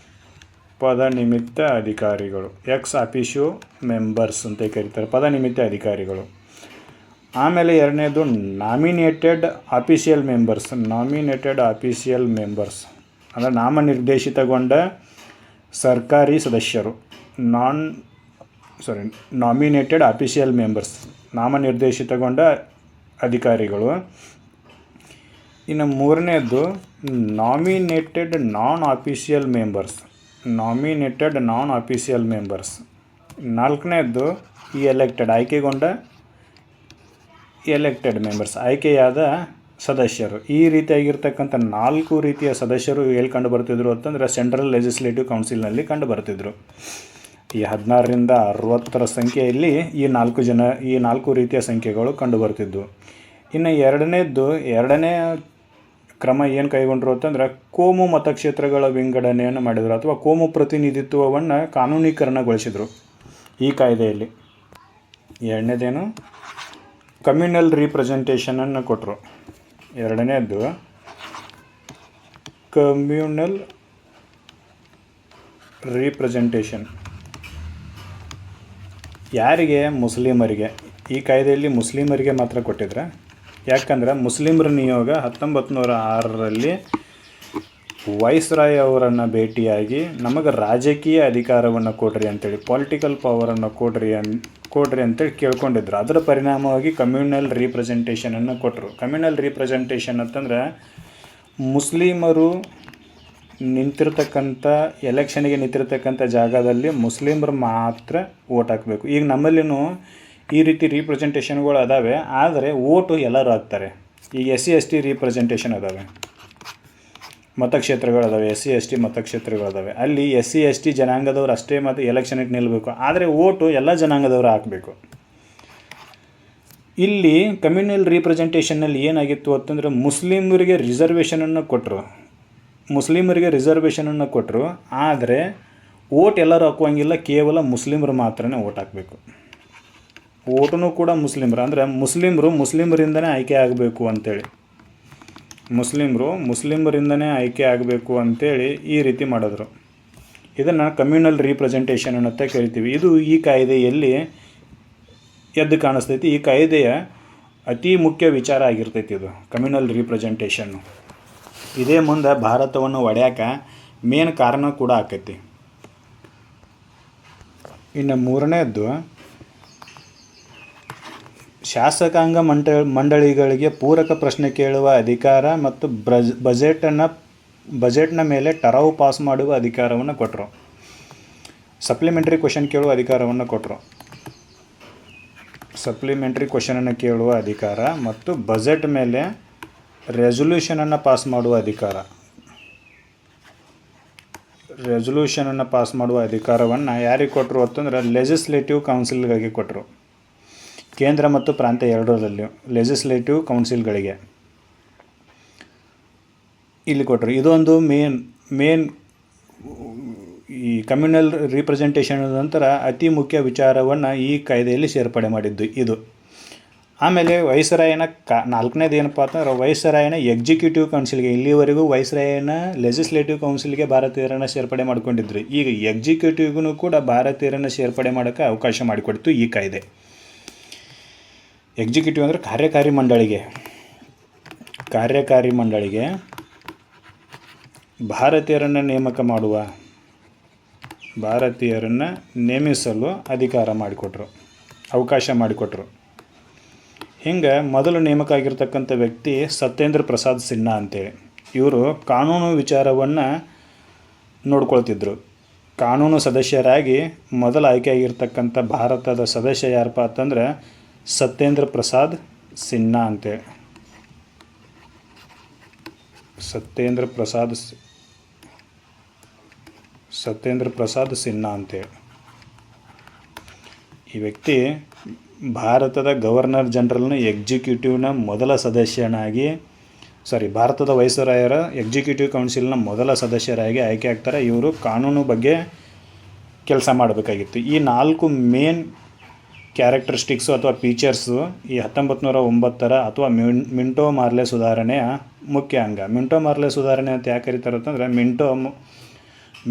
A: ಪದನಿಮಿತ್ತ ಅಧಿಕಾರಿಗಳು, ಎಕ್ಸ್ ಅಫಿಷಿಯೋ ಮೆಂಬರ್ಸ್ ಅಂತ ಕರೀತಾರೆ, ಪದನಿಮಿತ್ತ ಅಧಿಕಾರಿಗಳು. ಆಮೇಲೆ ಎರಡನೇದು ನಾಮಿನೇಟೆಡ್ ಆಫೀಷಿಯಲ್ ಮೆಂಬರ್ಸ್ ಅಂದರೆ ನಾಮನಿರ್ದೇಶಿತಗೊಂಡ ಸರ್ಕಾರಿ ಸದಸ್ಯರು. ನಾಮಿನೇಟೆಡ್ ಆಫೀಷಿಯಲ್ ಮೆಂಬರ್ಸ್, ನಾಮನಿರ್ದೇಶಿತಗೊಂಡ ಅಧಿಕಾರಿಗಳು. ಇನ್ನು ಮೂರನೇದು ನಾಮಿನೇಟೆಡ್ ನಾನ್ ಆಫೀಷಿಯಲ್ ಮೆಂಬರ್ಸ್. ನಾಲ್ಕನೇದು ಎಲೆಕ್ಟೆಡ್ ಮೆಂಬರ್ಸ್, ಆಯ್ಕೆಯಾದ ಸದಸ್ಯರು. ಈ ರೀತಿಯಾಗಿರ್ತಕ್ಕಂಥ 4 ರೀತಿಯ ಸದಸ್ಯರು ಎಲ್ಲಿ ಕಂಡು ಬರ್ತಿದ್ರು ಅಂತಂದರೆ ಸೆಂಟ್ರಲ್ ಲೆಜಿಸ್ಲೇಟಿವ್ ಕೌನ್ಸಿಲ್ನಲ್ಲಿ ಕಂಡು ಬರ್ತಿದ್ರು. ಈ 16ರಿಂದ 60ರ ಸಂಖ್ಯೆಯಲ್ಲಿ ಈ 4 ರೀತಿಯ ಸಂಖ್ಯೆಗಳು ಕಂಡು ಬರ್ತಿದ್ವು. ಇನ್ನು ಎರಡನೇ ಕ್ರಮ ಏನು ಕೈಗೊಂಡ್ರು ಅಂತಂದ್ರೆ ಕೋಮು ಮತಕ್ಷೇತ್ರಗಳ ವಿಂಗಡಣೆಯನ್ನು ಮಾಡಿದರು ಅಥವಾ ಕೋಮು ಪ್ರತಿನಿಧಿತ್ವವನ್ನು ಕಾನೂನೀಕರಣಗೊಳಿಸಿದರು ಈ ಕಾಯ್ದೆಯಲ್ಲಿ. ಎರಡನೇದೇನು ಕಮ್ಯುನಲ್ ರೀಪ್ರೆಸೆಂಟೇಷನನ್ನು ಕೊಟ್ಟರು. ಎರಡನೇದ್ದು ಕಮ್ಯುನಲ್ ರೀಪ್ರೆಸೆಂಟೇಷನ್ ಯಾರಿಗೆ? ಮುಸ್ಲಿಮರಿಗೆ. ಈ ಕಾಯ್ದೆಯಲ್ಲಿ ಮುಸ್ಲಿಮರಿಗೆ ಮಾತ್ರ ಕೊಟ್ಟಿದ್ರೆ, ಯಾಕಂದ್ರೆ ಮುಸ್ಲಿಮರ ನಿಯೋಗ 1906ರಲ್ಲಿ ವೈಸ್ರಾಯ್ ಅವರನ್ನು ಭೇಟಿಯಾಗಿ ನಮಗೆ ರಾಜಕೀಯ ಅಧಿಕಾರವನ್ನು ಕೊಡ್ರಿ ಅಂತೇಳಿ, ಪೊಲಿಟಿಕಲ್ ಪವರನ್ನು ಕೊಡ್ರಿ ಅಂತೇಳಿ ಕೇಳ್ಕೊಂಡಿದ್ರು. ಅದರ ಪರಿಣಾಮವಾಗಿ ಕಮ್ಯುನಲ್ ರೀಪ್ರೆಸೆಂಟೇಷನನ್ನು ಕೊಟ್ಟರು. ಕಮ್ಯುನಲ್ ರೀಪ್ರೆಸೆಂಟೇಷನ್ ಅಂತಂದ್ರೆ ಮುಸ್ಲಿಮರು ನಿಂತಿರ್ತಕ್ಕಂಥ ಎಲೆಕ್ಷನ್ಗೆ ನಿಂತಿರ್ತಕ್ಕಂಥ ಜಾಗದಲ್ಲಿ ಮುಸ್ಲಿಮರು ಮಾತ್ರ ಓಟ್ ಹಾಕಬೇಕು. ಈಗ ನಮ್ಮಲ್ಲಿನೂ ಈ ರೀತಿ ರೀಪ್ರೆಸೆಂಟೇಷನ್ಗಳು ಅದಾವೆ, ಆದರೆ ಓಟು ಎಲ್ಲರೂ ಹಾಕ್ತಾರೆ. ಈಗ SC/ST ರೀಪ್ರೆಸೆಂಟೇಷನ್ ಅದಾವೆ, ಮತಕ್ಷೇತ್ರಗಳದಾವೆ, SC/ST ಮತಕ್ಷೇತ್ರಗಳದಾವೆ. ಅಲ್ಲಿ SC/ST ಜನಾಂಗದವ್ರು ಅಷ್ಟೇ ಮತ್ತು ಎಲೆಕ್ಷನ್ಗೆ ನಿಲ್ಲಬೇಕು, ಆದರೆ ಓಟು ಎಲ್ಲ ಜನಾಂಗದವರು ಹಾಕಬೇಕು. ಇಲ್ಲಿ ಕಮ್ಯುನಲ್ ರೀಪ್ರೆಸೆಂಟೇಷನ್ನಲ್ಲಿ ಏನಾಗಿತ್ತು ಅಂತಂದರೆ ಮುಸ್ಲಿಮರಿಗೆ ರಿಸರ್ವೇಷನನ್ನು ಕೊಟ್ಟರು, ಆದರೆ ಓಟ್ ಎಲ್ಲರೂ ಹಾಕುವಂಗಿಲ್ಲ, ಕೇವಲ ಮುಸ್ಲಿಮರು ಮಾತ್ರನೇ ಓಟ್ ಹಾಕಬೇಕು. ಓಟೂ ಕೂಡ ಮುಸ್ಲಿಮರು, ಅಂದರೆ ಮುಸ್ಲಿಮರಿಂದನೇ ಆಯ್ಕೆ ಆಗಬೇಕು ಅಂತೇಳಿ, ಮುಸ್ಲಿಮರಿಂದನೇ ಆಯ್ಕೆ ಆಗಬೇಕು ಅಂತೇಳಿ ಈ ರೀತಿ ಮಾಡಿದ್ರು. ಇದನ್ನು ಕಮ್ಯುನಲ್ ರೀಪ್ರೆಸೆಂಟೇಷನ್ ಅಂತ ಕರಿತೀವಿ. ಇದು ಈ ಕಾಯ್ದೆಯಲ್ಲಿ ಎದ್ದು ಕಾಣಿಸ್ತೈತಿ. ಈ ಕಾಯ್ದೆಯ ಅತಿ ಮುಖ್ಯ ವಿಚಾರ ಆಗಿರ್ತೈತಿ ಇದು ಕಮ್ಯುನಲ್ ರೀಪ್ರೆಸೆಂಟೇಷನ್ನು. ಇದೇ ಮುಂದೆ ಭಾರತವನ್ನು ಒಡೆಯೋಕೆ ಮೇನ್ ಕಾರಣ ಕೂಡ ಆಕೈತಿ. ಇನ್ನು ಮೂರನೇದ್ದು ಶಾಸಕಾಂಗ ಮಂಡಳಿಗಳಿಗೆ ಪೂರಕ ಪ್ರಶ್ನೆ ಕೇಳುವ ಅಧಿಕಾರ ಮತ್ತು ಬಜೆಟ್ನ ಮೇಲೆ ಟರಾವು ಪಾಸ್ ಮಾಡುವ ಅಧಿಕಾರವನ್ನು ಕೊಟ್ಟರು. ಸಪ್ಲಿಮೆಂಟ್ರಿ ಕ್ವಶನ್ ಕೇಳುವ ಅಧಿಕಾರವನ್ನು ಕೊಟ್ಟರು. ಸಪ್ಲಿಮೆಂಟ್ರಿ ಕ್ವಶನನ್ನು ಕೇಳುವ ಅಧಿಕಾರ ಮತ್ತು ಬಜೆಟ್ ಮೇಲೆ ರೆಸೊಲ್ಯೂಷನನ್ನು ಪಾಸ್ ಮಾಡುವ ಅಧಿಕಾರವನ್ನು ಯಾರಿಗೆ ಕೊಟ್ಟರು ಅಂತಂದ್ರೆ ಲೆಜಿಸ್ಲೇಟಿವ್ ಕೌನ್ಸಿಲ್ಗಳಿಗೆ ಕೊಟ್ಟರು. ಕೇಂದ್ರ ಮತ್ತು ಪ್ರಾಂತ್ಯ ಎರಡರಲ್ಲಿಯೂ ಲೆಜಿಸ್ಲೇಟಿವ್ ಕೌನ್ಸಿಲ್ಗಳಿಗೆ ಇಲ್ಲಿ ಕೊಟ್ಟರು. ಇದೊಂದು ಮೇನ್ ಈ ಕಮ್ಯುನಲ್ ರೀಪ್ರೆಸೆಂಟೇಷನ್ ನಂತರ ಅತಿ ಮುಖ್ಯ ವಿಚಾರವನ್ನು ಈ ಕಾಯ್ದೆಯಲ್ಲಿ ಸೇರ್ಪಡೆ ಮಾಡಿದ್ದು ಇದು. ಆಮೇಲೆ ವೈಸ್ರಾಯನ ನಾಲ್ಕನೇದು ಏನಪ್ಪ ಅಂತಂದ್ರೆ ವೈಸ್ರಾಯನ ಎಕ್ಸಿಕ್ಯೂಟಿವ್ ಕೌನ್ಸಿಲ್ಗೆ, ಇಲ್ಲಿವರೆಗೂ ವೈಸ್ರಾಯನ ಲೆಜಿಸ್ಲೇಟಿವ್ ಕೌನ್ಸಿಲ್ಗೆ ಭಾರತೀಯರನ್ನು ಸೇರ್ಪಡೆ ಮಾಡ್ಕೊಂಡಿದ್ರು. ಈಗ ಎಕ್ಸಿಕ್ಯೂಟಿವ್ಗೂ ಕೂಡ ಭಾರತೀಯರನ್ನು ಸೇರ್ಪಡೆ ಮಾಡೋಕ್ಕೆ ಅವಕಾಶ ಮಾಡಿಕೊಡ್ತು ಈ ಕಾಯ್ದೆ. ಎಕ್ಸಿಕ್ಯೂಟಿವ್ ಅಂದರೆ ಕಾರ್ಯಕಾರಿ ಮಂಡಳಿಗೆ ಭಾರತೀಯರನ್ನು ನೇಮಿಸಲು ಅವಕಾಶ ಮಾಡಿಕೊಟ್ರು. ಹಿಂಗೆ ಮೊದಲು ನೇಮಕ ಆಗಿರ್ತಕ್ಕಂಥ ವ್ಯಕ್ತಿ ಸತ್ಯೇಂದ್ರ ಪ್ರಸಾದ್ ಸಿನ್ಹಾ ಅಂತೇಳಿ. ಇವರು ಕಾನೂನು ವಿಚಾರವನ್ನು ನೋಡ್ಕೊಳ್ತಿದ್ರು. ಕಾನೂನು ಸದಸ್ಯರಾಗಿ ಮೊದಲು ಆಯ್ಕೆಯಾಗಿರ್ತಕ್ಕಂಥ ಭಾರತದ ಸದಸ್ಯ ಯಾರಪ್ಪ ಅಂತಂದ್ರೆ ಸತ್ಯೇಂದ್ರ ಪ್ರಸಾದ್ ಸಿನ್ಹಾ ಅಂತೇಳಿ. ಸತ್ಯೇಂದ್ರ ಪ್ರಸಾದ್ ಸಿನ್ಹಾ ಅಂತೇಳಿ ಈ ವ್ಯಕ್ತಿ ಭಾರತದ ಗವರ್ನರ್ ಜನರಲ್ನ ಎಕ್ಸಿಕ್ಯೂಟಿವ್ನ ಮೊದಲ ಸದಸ್ಯನಾಗಿ ಭಾರತದ ವೈಸ್ರಾಯರ ಎಕ್ಸಿಕ್ಯೂಟಿವ್ ಕೌನ್ಸಿಲ್ನ ಮೊದಲ ಸದಸ್ಯರಾಗಿ ಆಯ್ಕೆ ಆಗ್ತಾರೆ. ಇವರು ಕಾನೂನು ಬಗ್ಗೆ ಕೆಲಸ ಮಾಡಬೇಕಾಗಿತ್ತು. ಈ 4 ಮೇನ್ ಕ್ಯಾರೆಕ್ಟರಿಸ್ಟಿಕ್ಸು ಅಥವಾ ಫೀಚರ್ಸು ಈ 1909 ಅಥವಾ ಮಿಂಟೋ ಮಾರ್ಲೆ ಸುಧಾರಣೆಯ ಮುಖ್ಯ ಅಂಗ. ಮಿಂಟೋ ಮಾರ್ಲೆ ಸುಧಾರಣೆ ಅಂತ ಯಾಕೆ ಕರೀತಾರೆ ಅಂತಂದರೆ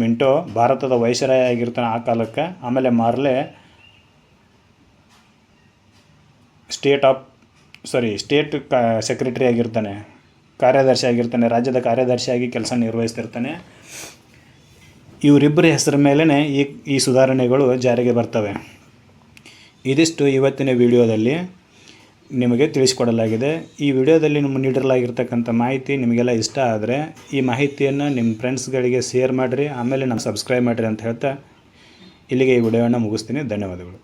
A: ಮಿಂಟೋ ಭಾರತದ ವೈಸ್ರಾಯ ಆಗಿರ್ತಾನೆ ಆ ಕಾಲಕ್ಕೆ. ಆಮೇಲೆ ಮಾರ್ಲೆ ಸ್ಟೇಟ್ ಸೆಕ್ರೆಟರಿ ಆಗಿರ್ತಾನೆ, ಕಾರ್ಯದರ್ಶಿ ಆಗಿರ್ತಾನೆ, ರಾಜ್ಯದ ಕಾರ್ಯದರ್ಶಿಯಾಗಿ ಕೆಲಸ ನಿರ್ವಹಿಸ್ತಿರ್ತಾನೆ. ಇವರಿಬ್ಬರ ಹೆಸರ ಮೇಲೇ ಈ ಸುಧಾರಣೆಗಳು ಜಾರಿಗೆ ಬರ್ತವೆ. ಇದಿಷ್ಟು ಇವತ್ತಿನ ವಿಡಿಯೋದಲ್ಲಿ ನಿಮಗೆ ತಿಳಿಸಿಕೊಡಲಾಗಿದೆ. ಈ ವಿಡಿಯೋದಲ್ಲಿ ನೀಡಲಾಗಿರ್ತಕ್ಕಂಥ ಮಾಹಿತಿ ನಿಮಗೆಲ್ಲ ಇಷ್ಟ ಆದರೆ ಈ ಮಾಹಿತಿಯನ್ನು ನಿಮ್ಮ ಫ್ರೆಂಡ್ಸ್ಗಳಿಗೆ ಶೇರ್ ಮಾಡಿರಿ, ಆಮೇಲೆ ಸಬ್ಸ್ಕ್ರೈಬ್ ಮಾಡಿರಿ ಅಂತ ಹೇಳ್ತಾ ಇಲ್ಲಿಗೆ ಈ ವಿಡಿಯೋವನ್ನು ಮುಗಿಸ್ತೀನಿ. ಧನ್ಯವಾದಗಳು.